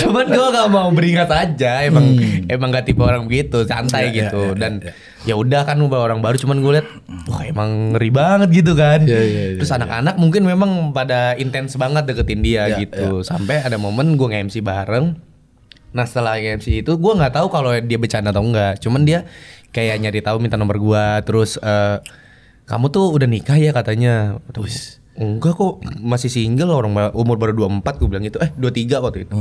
Speaker 1: Cuman gue gak mau beringat aja, emang gak tipe orang begitu, santai gitu. Dan ya udah kan orang baru, cuman gue liat wah emang ngeri banget gitu kan. Terus anak-anak mungkin memang pada intens banget deketin dia gitu. Sampai ada momen gue nge-MC bareng. Nah, setelah nge-MC itu gue nggak tahu kalau dia bercanda atau enggak. Cuman dia kayak nyari tahu, minta nomor gue. Terus kamu tuh udah nikah ya katanya. Terus enggak kok, masih single, orang umur baru 24 gue bilang gitu. 23 waktu itu.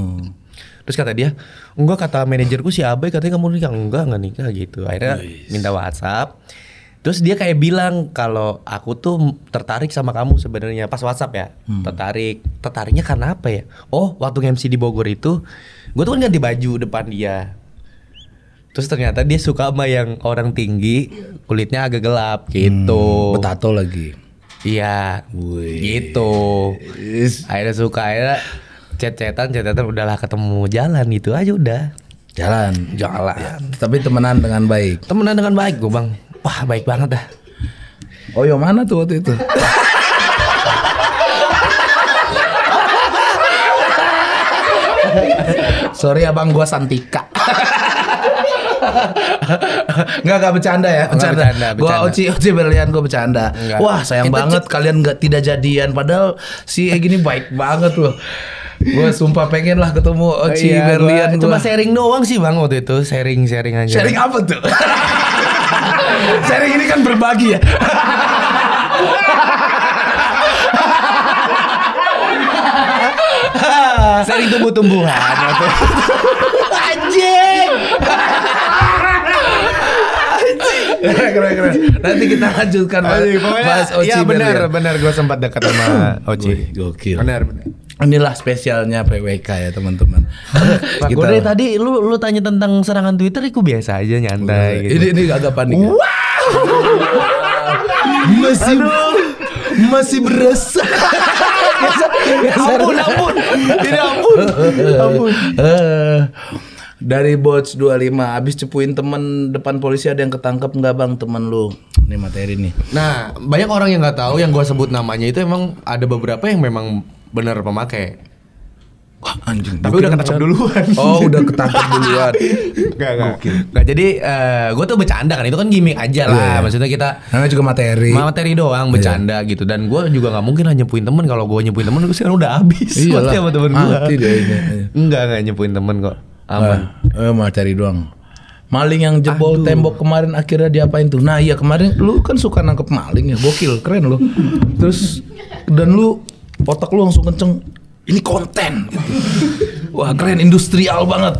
Speaker 1: Terus kata dia, enggak, kata manajerku si Abai katanya kamu nikah. Enggak nikah gitu. Akhirnya minta WhatsApp. Terus dia kayak bilang kalau aku tuh tertarik sama kamu sebenarnya pas WhatsApp ya. Tertariknya karena apa ya? Oh, waktu MC di Bogor itu gue tuh kan ganti baju depan dia. Terus ternyata dia suka sama yang orang tinggi, kulitnya agak gelap gitu.
Speaker 2: Betato lagi.
Speaker 1: Iya, gitu. Akhirnya suka, akhirnya chat-chatan udahlah ketemu jalan gitu aja udah.
Speaker 2: Jalan. Ya, tapi temenan dengan baik.
Speaker 1: Temenan dengan baik gue bang. Wah baik banget dah.
Speaker 2: Oh yang mana tuh waktu itu? Sorry abang, gua Santika. Nggak bercanda ya, bercanda. Gua Oci berlian, gua bercanda. Enggak. Wah sayang banget kalian tidak jadian, padahal si gini baik banget loh. Gue sumpah pengen lah ketemu Oci Berlian.
Speaker 1: Cuma sharing doang sih bang waktu itu, sharing aja.
Speaker 2: Sharing apa tuh? Sharing ini kan berbagi ya.
Speaker 1: Sharing tumbuh-tumbuhan. Anjing.
Speaker 2: Keren. Nanti kita lanjutkan bahas Oci.
Speaker 1: Iya benar gue sempat dekat sama Oci.
Speaker 2: Gokil.
Speaker 1: Benar.
Speaker 2: Inilah spesialnya PWK ya teman-teman.
Speaker 1: Gue dari tadi lu tanya tentang serangan Twitter, aku biasa aja nyantai. Gitu.
Speaker 2: Ini agak panik.
Speaker 1: Wow.
Speaker 2: Masih berasa.
Speaker 1: Ampun.
Speaker 2: Dari Bots 25 abis cepuin temen depan polisi, ada yang ketangkep nggak bang temen lu? Ini materi nih.
Speaker 1: Nah banyak orang yang nggak tahu, yang gue sebut namanya itu emang ada beberapa yang memang benar pemakai.
Speaker 2: Wah anjing.
Speaker 1: Tapi udah ketangkep duluan.
Speaker 2: Oh udah ketangkep duluan.
Speaker 1: Enggak. Jadi gue tuh bercanda kan, itu kan gimmick aja lah. Maksudnya kita
Speaker 2: namanya juga materi
Speaker 1: doang, bercanda gitu. Dan gue juga nggak mungkin hanya nyepuin temen. Kalau gue nyepuin temen, gue sekarang udah habis. Pasti sama temen gue. Enggak nyepuin temen kok. Aman.
Speaker 2: Materi doang. Maling yang jebol tembok kemarin akhirnya diapain tuh? Nah iya kemarin lu kan suka nangkep maling ya, gokil, keren lu. Terus dan lu otak lu langsung kenceng, ini konten gitu. Wah keren, industrial banget.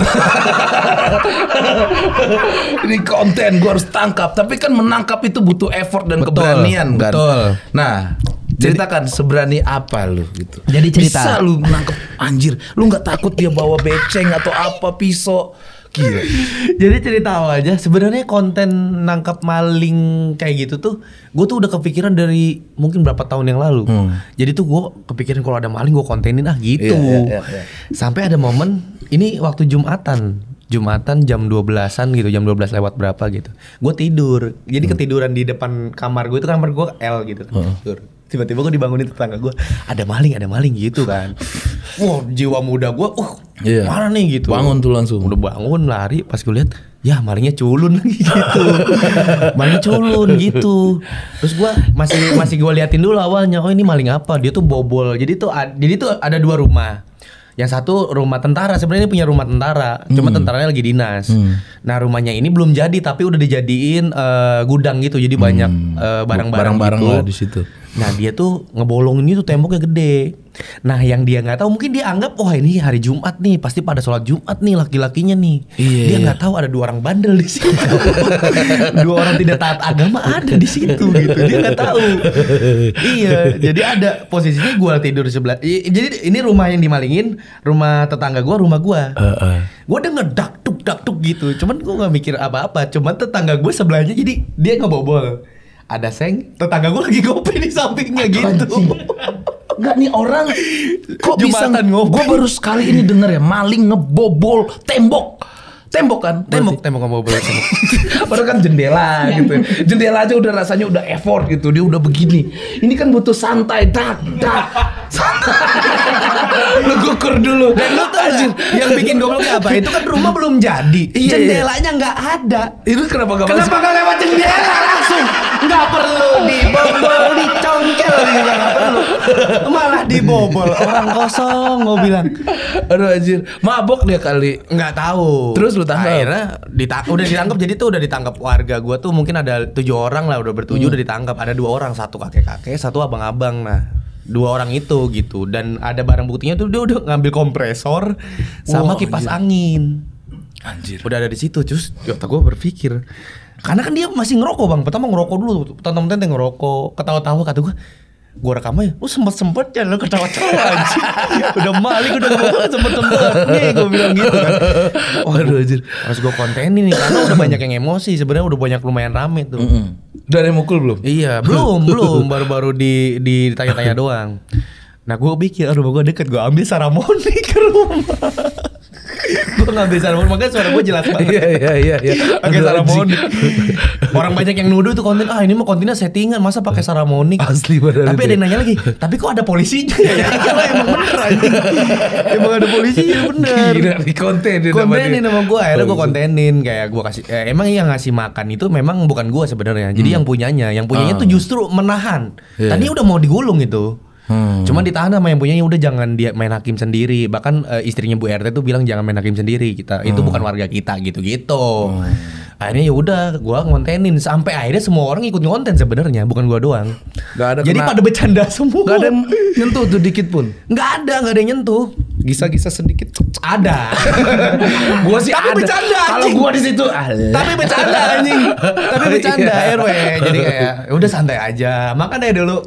Speaker 2: Ini konten, gua harus tangkap. Tapi kan menangkap itu butuh effort dan keberanian kan.
Speaker 1: Betul.
Speaker 2: Nah ceritakan seberani apa lu gitu.
Speaker 1: Jadi cerita.
Speaker 2: Bisa lu nangkep, anjir. Lu nggak takut dia bawa beceng atau apa, pisau? Gila.
Speaker 1: Jadi cerita awalnya sebenarnya konten nangkap maling kayak gitu tuh gue tuh udah kepikiran dari mungkin berapa tahun yang lalu. Jadi tuh gue kepikiran kalau ada maling gue kontenin gitu.
Speaker 2: Iya.
Speaker 1: Sampai ada momen ini waktu Jumatan jam 12-an gitu, jam 12 lewat berapa gitu. Gue tidur. Jadi ketiduran di depan kamar gue, itu kamar gue L gitu. Tidur. Tiba-tiba gue dibangunin tetangga gue, ada maling gitu kan. Wah jiwa muda gue, mana nih gitu.
Speaker 2: Bangun tuh langsung.
Speaker 1: Udah bangun lari, pas gue lihat ya malingnya culun lagi gitu. Malingnya culun gitu. Terus gua masih gua liatin dulu awalnya, oh ini maling apa? Dia tuh bobol. Jadi tuh ada 2 rumah. Yang satu rumah tentara, sebenarnya ini punya rumah tentara, cuma tentaranya lagi dinas. Nah rumahnya ini belum jadi tapi udah dijadiin gudang gitu, jadi banyak barang-barang gitu
Speaker 2: lah di situ.
Speaker 1: Nah dia tuh ngebolongin itu temboknya gede. Nah yang dia nggak tahu, mungkin dia anggap wah ini hari Jumat nih, pasti pada sholat Jumat nih laki-lakinya nih. Dia nggak tahu ada 2 orang bandel di situ. 2 orang tidak taat agama ada di situ gitu. Dia nggak tahu. Iya, jadi ada posisinya gue tidur sebelah. Jadi ini rumah yang dimalingin, rumah tetangga gue, rumah gue. Gue denger dak tuk gitu. Cuman gue nggak mikir apa-apa. Cuman tetangga gue sebelahnya, jadi dia ngebobol. Ada seng, tetangga gue lagi ngopi di sampingnya gitu.
Speaker 2: Enggak nih orang kok
Speaker 1: Jumatan
Speaker 2: bisa
Speaker 1: ngopi.
Speaker 2: gue baru sekali ini denger ya maling ngebobol tembok kan?
Speaker 1: Tembok ngebobol.
Speaker 2: Padahal kan jendela gitu. Jendela aja udah rasanya udah effort gitu. Dia udah begini. Ini kan butuh santai, dak. Lu gukur dulu.
Speaker 1: Dan lu tuh yang bikin gobloknya apa? Itu kan rumah belum jadi. Jendelanya nggak ada.
Speaker 2: Itu kenapa gak
Speaker 1: Kenapa nggak lewat jendela langsung? Nggak perlu dibobol, dicongkel gitu, nggak perlu. Malah dibobol. Orang kosong, gue bilang.
Speaker 2: Aduh anjir, mabok dia kali.
Speaker 1: Nggak tahu.
Speaker 2: Terus lu tangkap?
Speaker 1: Akhirnya udah ditangkap. Jadi tuh udah ditangkap warga gue tuh, mungkin ada 7 orang lah, udah bertujuh udah ditangkap. Ada 2 orang, 1 kakek-kakek, 1 abang-abang. Nah 2 orang itu gitu. Dan ada barang buktinya tuh, dia udah ngambil kompresor sama kipas angin.
Speaker 2: Anjir.
Speaker 1: Udah ada di situ. Terus gue berpikir, karena kan dia masih ngerokok bang. Pertama ngerokok dulu, tonton-tonton ngerokok, ketawa-tawa, kata gue rekam aja. Lu sempet-sempetnya lu ketawa-tawa anjir. Udah maling, udah ngomong sempet-sempetnya, gue bilang gitu kan.
Speaker 2: Waduh anjir.
Speaker 1: Harus gue kontenin nih, karena udah banyak yang emosi. Sebenarnya udah banyak, lumayan rame tuh.
Speaker 2: Udah ada yang mukul belum?
Speaker 1: Iya, belum, baru-baru ditanya-tanya doang. Nah gue pikir, rumah gue deket, gue ambil Saramoni ke rumah. Gue ngambil Saramoni, makanya suara gue jelas banget.
Speaker 2: Iya.
Speaker 1: Pakai Saramoni. Orang banyak yang nuduh tuh konten, ini mah kontennya settingan, masa pakai Saramoni?
Speaker 2: Asli bener.
Speaker 1: Tapi ada yang nanya lagi, tapi kok ada polisinya? Ya emang bener anjing. Emang ada polisinya bener.
Speaker 2: Gila di
Speaker 1: kontenin sama gue, akhirnya gue kontenin kayak gue kasih. Emang yang ngasih makan itu memang bukan gue sebenarnya. Jadi yang punyanya tuh justru menahan. Tadi udah mau digulung itu. Cuman ditahan sama yang punyanya, udah jangan dia main hakim sendiri. Bahkan istrinya Bu RT tuh bilang jangan main hakim sendiri, kita itu bukan warga kita gitu-gitu. Akhirnya ya udah gua ngontenin sampai akhirnya semua orang ikut ngonten sebenarnya, bukan gua doang.
Speaker 2: Gak ada.
Speaker 1: Jadi pada bercanda semua.
Speaker 2: Gak ada yang nyentuh tuh dikit pun.
Speaker 1: Gak ada yang nyentuh.
Speaker 2: Gisa-gisa sedikit.
Speaker 1: Ada.
Speaker 2: Gua sih
Speaker 1: tapi
Speaker 2: ada.
Speaker 1: Bercanda.
Speaker 2: Kalau gua di situ.
Speaker 1: Tapi bercanda anjing. Tapi bercanda RW. Jadi kayak udah santai aja. Makan aja dulu.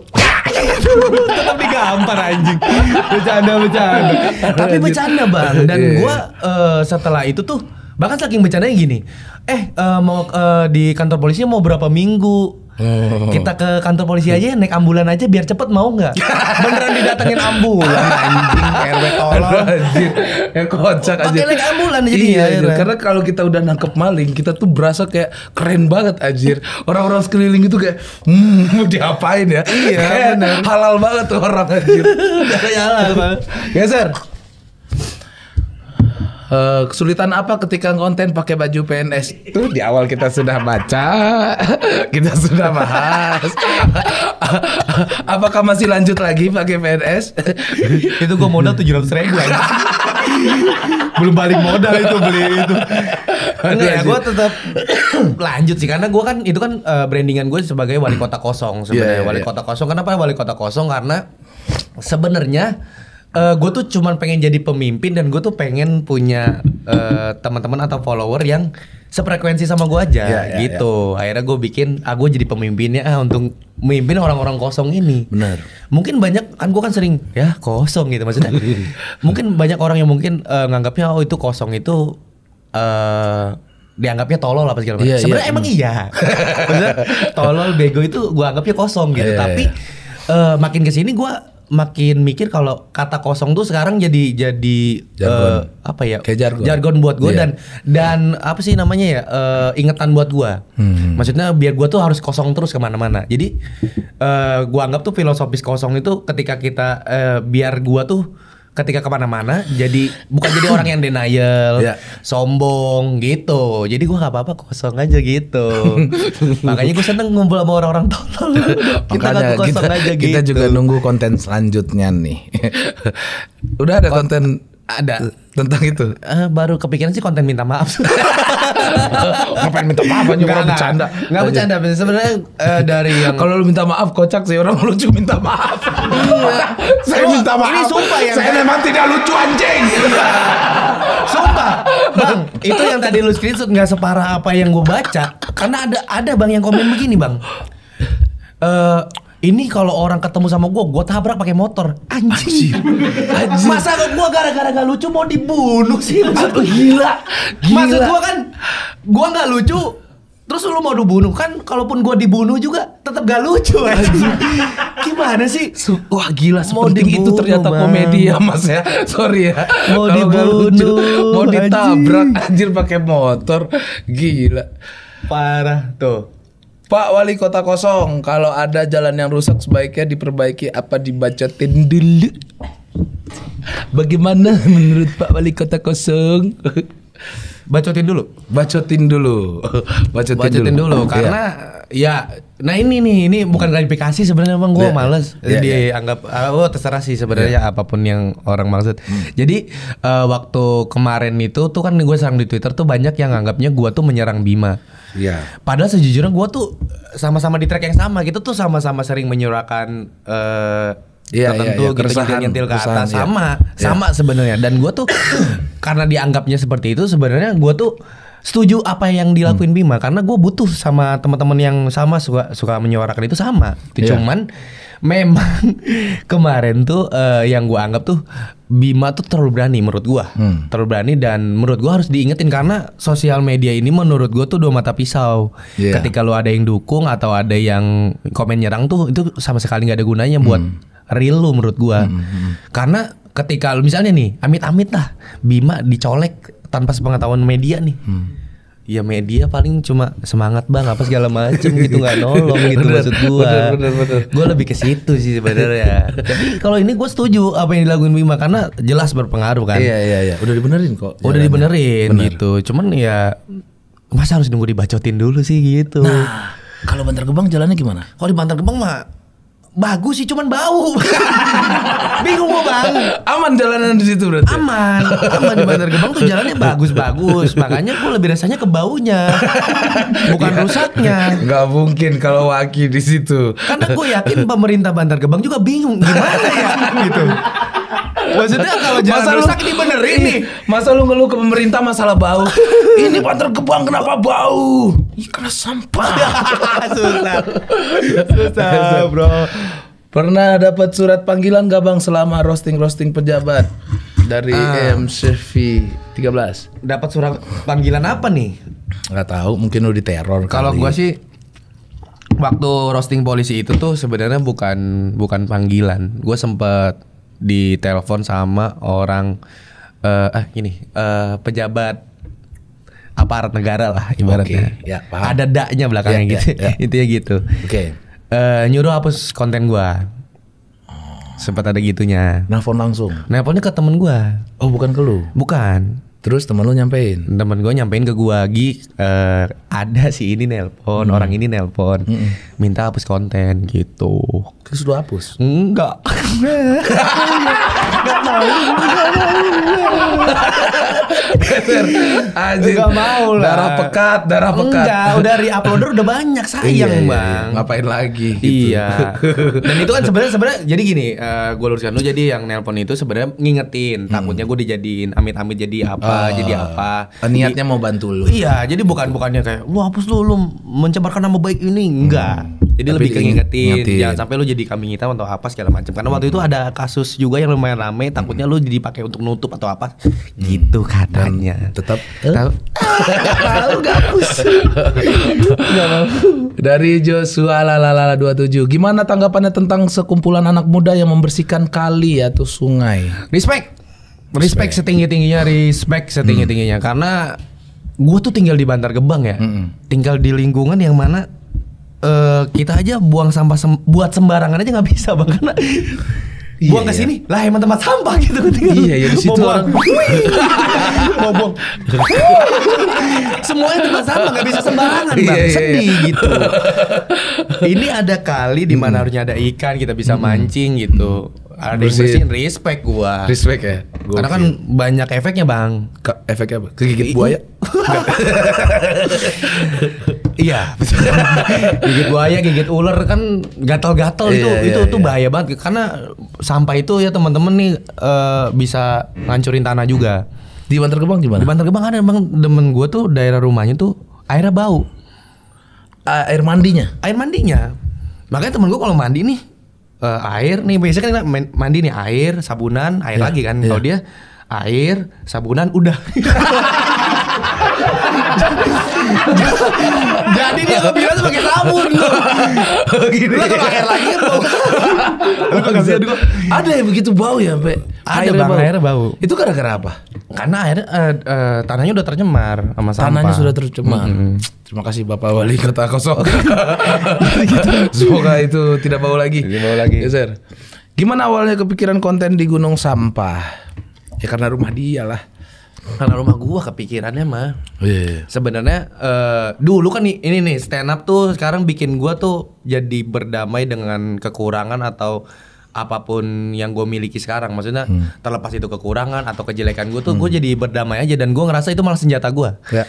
Speaker 1: Tetap digampar anjing. Bercanda. Tapi bercanda bang. Dan gua setelah itu tuh bahkan saking bercandanya gini. Mau di kantor polisi mau berapa minggu? Kita ke kantor polisi aja naik ambulan aja biar cepet, mau nggak? Beneran didatengin ambulan anjing, RW tolong.
Speaker 2: Yang kocak aja.
Speaker 1: Pakai naik ambulan jadi
Speaker 2: iya, karena kalau kita udah nangkep maling, kita tuh berasa kayak keren banget anjir. Orang-orang sekeliling itu kayak mau diapain ya?
Speaker 1: Iya, benar.
Speaker 2: Halal banget tuh orang anjir.
Speaker 1: Halal banget.
Speaker 2: Geser. Kesulitan apa ketika konten pakai baju PNS? Tuh di awal kita sudah baca, kita sudah bahas. Apakah masih lanjut lagi pakai PNS?
Speaker 1: Itu gue modal 700.000 aja. Belum balik modal itu beli itu. Enggak ya, gue tetap lanjut sih karena gue kan itu kan brandingan gue sebagai wali kota kosong sebenarnya. Wali kota kosong. Kenapa wali kota kosong? Karena sebenarnya gue tuh cuman pengen jadi pemimpin dan gue tuh pengen punya teman-teman atau follower yang sefrekuensi sama gue aja gitu. Akhirnya gue bikin, gue jadi pemimpinnya untuk memimpin orang-orang kosong ini.
Speaker 2: Benar.
Speaker 1: Mungkin banyak kan gue kan sering ya kosong gitu maksudnya. Mungkin banyak orang yang mungkin nganggapnya itu kosong itu dianggapnya tolol apa segala macam. Sebenarnya emang iya. Maksudnya tolol, bego itu gue anggapnya kosong gitu. Tapi makin kesini gue makin mikir kalau kata kosong tuh sekarang jadi apa ya?
Speaker 2: Kayak
Speaker 1: jargon buat gue dan apa sih namanya ya? Ingetan buat gue. Maksudnya biar gue tuh harus kosong terus kemana-mana. Jadi gue anggap tuh filosofis kosong itu ketika kita biar gue tuh ketika kemana-mana jadi bukan jadi orang yang denial, sombong gitu. Jadi gue nggak apa-apa, kosong aja gitu. Makanya gue seneng ngumpul sama orang-orang tolol. Kita kosong aja gitu.
Speaker 2: Kita juga nunggu konten selanjutnya nih. Udah ada konten
Speaker 1: ada
Speaker 2: tentang itu.
Speaker 1: Baru kepikiran sih konten minta maaf.
Speaker 2: Ngapain minta maaf aja kalau bercanda?
Speaker 1: Enggak bercanda, sebenarnya dari yang
Speaker 2: kalau lu minta maaf kocak sih, orang lucu minta maaf. Saya minta maaf.
Speaker 1: Ini sumpah yang
Speaker 2: saya memang tidak lucu anjing.
Speaker 1: Sumpah, Bang. Itu yang tadi lu screenshot enggak separah apa yang gue baca. Karena ada Bang yang komen begini, Bang. Ini kalau orang ketemu sama gue tabrak pakai motor. Anjing. Masa gue gara-gara gak lucu mau dibunuh sih?
Speaker 2: Gila.
Speaker 1: Maksud gue kan, gue gak lucu, terus lu mau dibunuh kan? Kalaupun gue dibunuh juga tetap gak lucu. Gimana sih?
Speaker 2: Wah gila, sepenting itu ternyata Bang. Komedi ya Mas ya. Sorry ya.
Speaker 1: Mau dibunuh,
Speaker 2: mau ditabrak anjir pakai motor. Gila.
Speaker 1: Parah tuh.
Speaker 2: Pak Wali Kota Kosong, kalau ada jalan yang rusak sebaiknya diperbaiki apa dibacotin dulu? Bagaimana menurut Pak Wali Kota Kosong?
Speaker 1: Bacotin dulu.
Speaker 2: Bacotin dulu
Speaker 1: Karena ya, nah ini bukan klarifikasi sebenarnya Bang, gue males dianggap terserah sih sebenarnya apapun yang orang maksud. Jadi waktu kemarin itu tuh kan gue serang di Twitter tuh banyak yang anggapnya gue tuh menyerang Bima. Padahal sejujurnya gue tuh sama-sama di track yang sama, gitu tuh sama-sama sering menyuarakan tertentu gitu, nyentil ke atas, sama sebenarnya. Dan gue tuh karena dianggapnya seperti itu, sebenarnya gue tuh setuju apa yang dilakuin Bima, karena gue butuh sama teman-teman yang sama suka menyuarakan itu sama. Cuman memang kemarin tuh yang gue anggap tuh Bima tuh terlalu berani menurut gue, terlalu berani, dan menurut gue harus diingetin karena sosial media ini menurut gue tuh dua mata pisau. Ketika lu ada yang dukung atau ada yang komen nyerang tuh itu sama sekali nggak ada gunanya buat real lu menurut gue. Karena ketika lu misalnya nih amit-amit lah Bima dicolek tanpa sepengetahuan media nih. Ya media paling cuma semangat Bang apa segala macem gitu, nggak nolong gitu. Maksud gua. Gua lebih ke situ sih sebenarnya. Tapi kalau ini gue setuju apa yang dilakuin Bima karena jelas berpengaruh kan.
Speaker 2: Iya. Udah dibenerin kok.
Speaker 1: Udah dibenerin gitu. Cuman ya masa harus nunggu dibacotin dulu sih gitu.
Speaker 2: Nah, kalau Bantar Gebang jalannya gimana?
Speaker 1: Kalau di Bantar Gebang mah bagus sih, cuman bau. Bingung gua Bang.
Speaker 2: Aman jalanan di situ berarti.
Speaker 1: Aman di Bantar Gebang tuh jalannya bagus. Makanya gua lebih rasanya ke baunya, bukan rusaknya.
Speaker 2: Gak mungkin kalau Waki di situ.
Speaker 1: Karena gue yakin pemerintah Bantar Gebang juga bingung gimana ya gitu. Maksudnya kalau jalan rusak dibenerin nih.
Speaker 2: Masa lu ngeluh ke pemerintah masalah bau? Ini Bantar Gebang kenapa bau? Karena sampah. Susah bro. Pernah dapat surat panggilan gak Bang selama roasting pejabat dari MCV 13?
Speaker 1: Dapat surat panggilan apa nih?
Speaker 2: Gak tahu, mungkin lu diteror.
Speaker 1: Kalau gua sih waktu roasting polisi itu tuh sebenarnya bukan panggilan. Gua sempet ditelepon sama orang pejabat aparat negara lah ibaratnya.
Speaker 2: Ya, paham.
Speaker 1: Ada daknya belakangnya gitu. Intinya gitu. Nyuruh hapus konten gua. Sempat ada gitunya.
Speaker 2: Nelfon langsung.
Speaker 1: Nelfonnya ke temen gua.
Speaker 2: Oh, bukan ke lu.
Speaker 1: Bukan.
Speaker 2: Terus temen lu nyampein?
Speaker 1: Temen gue nyampein ke gua, ada si ini nelpon, orang ini nelpon, minta hapus konten gitu.
Speaker 2: Terus lu hapus?
Speaker 1: Enggak.
Speaker 2: Anjir,
Speaker 1: gak mau lah.
Speaker 2: Darah pekat.
Speaker 1: Enggak, udah re-uploader udah banyak, sayang Bang.
Speaker 2: Ngapain lagi gitu.
Speaker 1: Iya. Dan itu kan sebenarnya jadi gini, gue luruskan dulu, jadi yang nelpon itu sebenarnya ngingetin, takutnya gue dijadiin amit-amit jadi apa.
Speaker 2: Niatnya mau bantu lu.
Speaker 1: Iya, jadi bukannya kayak lu hapus lu mencemarkan nama baik ini, enggak. Jadi tapi lebih ke ngingetin, jangan sampai lu jadi kambing hitam atau apa segala macam. Karena waktu itu ada kasus juga yang lumayan rame, takutnya lu dipakai untuk nutup atau apa gitu katanya.
Speaker 2: Dan tetap
Speaker 1: tahu gak hapus.
Speaker 2: Dari Joshua Lalala 27. Gimana tanggapannya tentang sekumpulan anak muda yang membersihkan kali atau sungai?
Speaker 1: Respect setinggi-tingginya, karena gue tuh tinggal di Bantar Gebang ya. Tinggal di lingkungan yang mana kita aja buang sampah buat sembarangan aja nggak bisa Bang, karena buang ke sini. Lah emang tempat sampah gitu ketika
Speaker 2: Iya, di situ orang
Speaker 1: mau buang. Semuanya tempat sampah, nggak bisa sembarangan, Bang. Sedih gitu. Ini ada kali di mana harusnya ada ikan, kita bisa mancing gitu. Ada yang bersihin, respect gua.
Speaker 2: Respect ya.
Speaker 1: Karena kan banyak efeknya, Bang.
Speaker 2: Efeknya apa? Kegigit buaya?
Speaker 1: Iya, gigit buaya, gigit ular kan gatal-gatal itu tuh bahaya banget karena sampah itu ya teman-teman nih bisa ngancurin tanah juga.
Speaker 2: Di Bantar Gebang gimana?
Speaker 1: Di Bantar Gebang ada Bang, demen gue tuh daerah rumahnya tuh airnya bau.
Speaker 2: Air mandinya?
Speaker 1: Air mandinya. Makanya temen gue kalau mandi nih air nih biasanya kan mandi nih air, sabunan, air lagi kan. Kalau dia air, sabunan udah. Jadi dia ngebilas pakai sabun loh. Gini. Lah kalau air lagi kan bau.
Speaker 2: Ada yang begitu bau ya sampai
Speaker 1: airnya bau.
Speaker 2: Itu gara-gara apa?
Speaker 1: Karena air tanahnya udah tercemar sama sampah.
Speaker 2: Tanahnya sudah tercemar. Terima kasih Bapak Wali Kota Kosong. Semoga itu tidak bau lagi.
Speaker 1: Tidak bau lagi.
Speaker 2: Geser. Gimana awalnya kepikiran konten di Gunung Sampah? Ya karena rumah dia lah.
Speaker 1: Karena rumah gua kepikirannya mah.
Speaker 2: Iya.
Speaker 1: Sebenarnya dulu kan ini nih stand up tuh sekarang bikin gua tuh jadi berdamai dengan kekurangan atau apapun yang gue miliki sekarang. Maksudnya terlepas itu kekurangan atau kejelekan gue tuh gue jadi berdamai aja dan gue ngerasa itu malah senjata gue.
Speaker 2: Ya.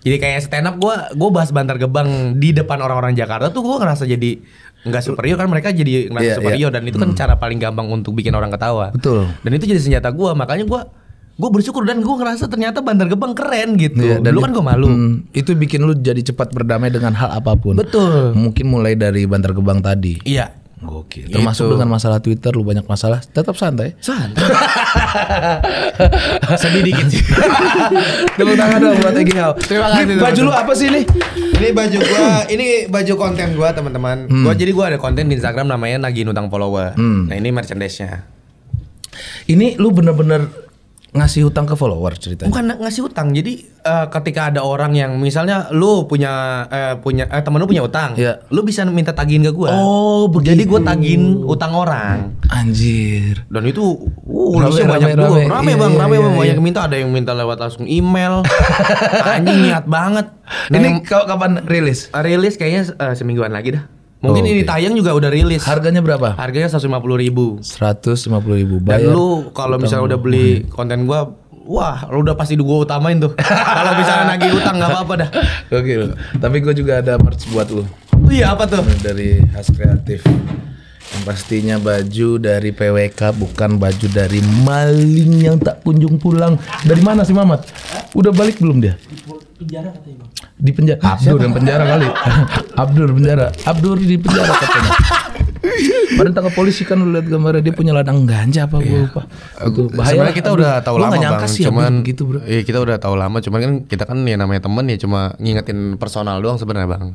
Speaker 1: Jadi kayak stand up gue bahas Bantar Gebang di depan orang-orang Jakarta tuh gue ngerasa jadi nggak superior kan, mereka jadi ngerasa superior dan itu kan cara paling gampang untuk bikin orang ketawa.
Speaker 2: Betul.
Speaker 1: Dan itu jadi senjata gue, makanya gue bersyukur dan gue ngerasa ternyata Bantar Gebang keren gitu.
Speaker 2: Ya,
Speaker 1: dulu kan gue malu.
Speaker 2: Itu bikin lu jadi cepat berdamai dengan hal apapun.
Speaker 1: Betul.
Speaker 2: Mungkin mulai dari Bantar Gebang tadi.
Speaker 1: Iya.
Speaker 2: Gokil. Termasuk dengan masalah Twitter, lu banyak masalah, tetap santai.
Speaker 1: Santai. Sedih dikit sih.
Speaker 2: Tepuk tangan dong buat Egy Hao.
Speaker 1: Terima kasih.
Speaker 2: Baju lu apa sih ini?
Speaker 1: Ini baju gua, ini baju konten gua teman-teman. Gua ada konten di Instagram namanya Nagihin Utang Follower. Nah ini merchandise-nya.
Speaker 2: Ini lu bener-bener ngasih hutang ke follower ceritanya?
Speaker 1: Bukan ngasih hutang. Jadi ketika ada orang yang misalnya lu punya temen lu punya utang, lu bisa minta tagihin ke gua.
Speaker 2: Oh, begitu.
Speaker 1: Jadi gua tagihin utang orang.
Speaker 2: Anjir.
Speaker 1: Dan itu listnya banyak dulu. Rame bang, banyak yang minta. Ada yang minta lewat langsung email. Anjing niat banget. Nah,
Speaker 2: ini kapan rilis?
Speaker 1: Rilis kayaknya semingguan lagi dah. Mungkin ini tayang juga udah rilis.
Speaker 2: Harganya berapa?
Speaker 1: Harganya 150.000.
Speaker 2: 150.000.
Speaker 1: Dan lu kalau misalnya udah beli konten gua, wah lu udah pasti gua utamain tuh. Kalau misalnya nagih utang nggak apa-apa dah.
Speaker 2: Oke. Tapi gua juga ada merch buat lu.
Speaker 1: Iya apa tuh?
Speaker 2: Dari Khas Kreatif. Yang pastinya baju dari PWK, bukan baju dari maling yang tak kunjung pulang. Dari mana sih Mamat? Udah balik belum dia?
Speaker 3: Penjara katanya bang.
Speaker 2: Di penjara. Abdur yang penjara kali. Abdur di penjara katanya. Padahal tangkap polisi kan lu lihat gambarnya, dia punya ladang ganja apa gue lupa. Itu bahaya.
Speaker 1: Sebenarnya kita udah tahu lama bang.
Speaker 2: Sih, cuman gitu bro.
Speaker 1: Iya kita udah tahu lama. Cuman kan kita kan ya namanya temen ya cuma ngingetin personal doang sebenarnya bang.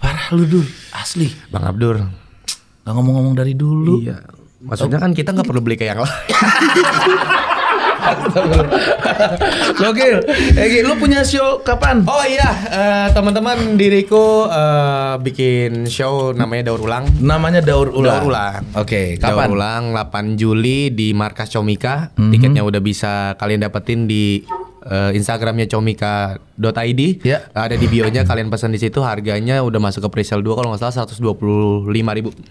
Speaker 2: Parah lu Dur, asli.
Speaker 1: Bang Abdur.
Speaker 2: Gak ngomong-ngomong dari dulu.
Speaker 1: Iya. Maksudnya kan kita nggak perlu beli kayak yang lain.
Speaker 2: Gokil. Egy, lu punya show kapan?
Speaker 1: Oh iya, teman-teman diriku bikin show namanya Daur Ulang.
Speaker 2: Namanya Daur Ulang.
Speaker 1: Oke,
Speaker 2: kapan?
Speaker 1: Daur Ulang 8 Juli di Markas Comika. Tiketnya udah bisa kalian dapetin di Instagramnya comika.id.
Speaker 2: Ya.
Speaker 1: Ada di bio-nya, kalian pesan di situ. Harganya udah masuk ke presale 2 kalau nggak salah 125.000.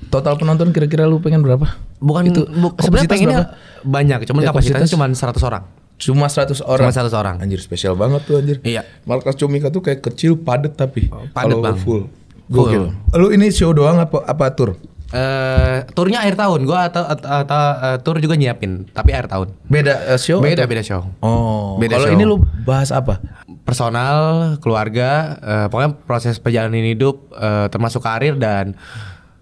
Speaker 2: Total penonton kira-kira lu pengen berapa?
Speaker 1: Bukan
Speaker 2: itu
Speaker 1: sebenarnya pengennya banyak, cuman kapasitasnya cuma 100 orang.
Speaker 2: Cuma 100 orang.
Speaker 1: Cuma 100 orang.
Speaker 2: Anjir spesial banget tuh anjir.
Speaker 1: Iya.
Speaker 2: Markas Comika tuh kayak kecil padet tapi
Speaker 1: padet
Speaker 2: kalau
Speaker 1: bang.
Speaker 2: Full. Gokil. Lu ini show doang apa tour?
Speaker 1: Turnya akhir tahun. Gua atau tour juga nyiapin, tapi akhir tahun.
Speaker 2: Beda show?
Speaker 1: Beda show.
Speaker 2: Oh.
Speaker 1: Beda
Speaker 2: kalau
Speaker 1: show.
Speaker 2: ini lu bahas apa?
Speaker 1: Personal, keluarga, pokoknya proses perjalanan hidup, termasuk karir dan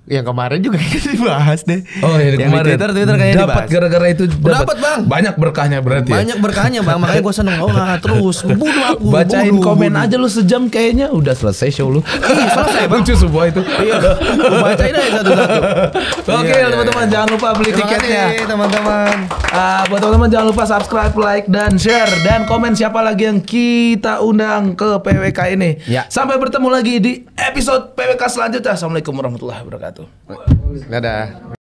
Speaker 1: yang kemarin juga dibahas deh.
Speaker 2: Oh iya,
Speaker 1: yang
Speaker 2: kemarin.
Speaker 1: di Twitter kayaknya
Speaker 2: dapat
Speaker 1: dibahas.
Speaker 2: Gara-gara itu
Speaker 1: dapat bang.
Speaker 2: Banyak berkahnya berarti.
Speaker 1: Banyak berkahnya bang, makanya gue seneng. Oh terus bunuh aku.
Speaker 2: Bacain komen aja lu sejam kayaknya udah selesai show lu.
Speaker 1: Iya selesai bang.
Speaker 2: Lucu semua itu.
Speaker 1: Iya. Bacain aja satu-satu.
Speaker 2: Oke teman-teman jangan lupa beli tiketnya.
Speaker 1: Teman-teman.
Speaker 2: Buat teman-teman jangan lupa subscribe, like dan share dan komen siapa lagi yang kita undang ke PWK ini.
Speaker 1: Ya.
Speaker 2: Sampai bertemu lagi di episode PWK selanjutnya. Assalamualaikum warahmatullahi wabarakatuh.
Speaker 1: Dadah.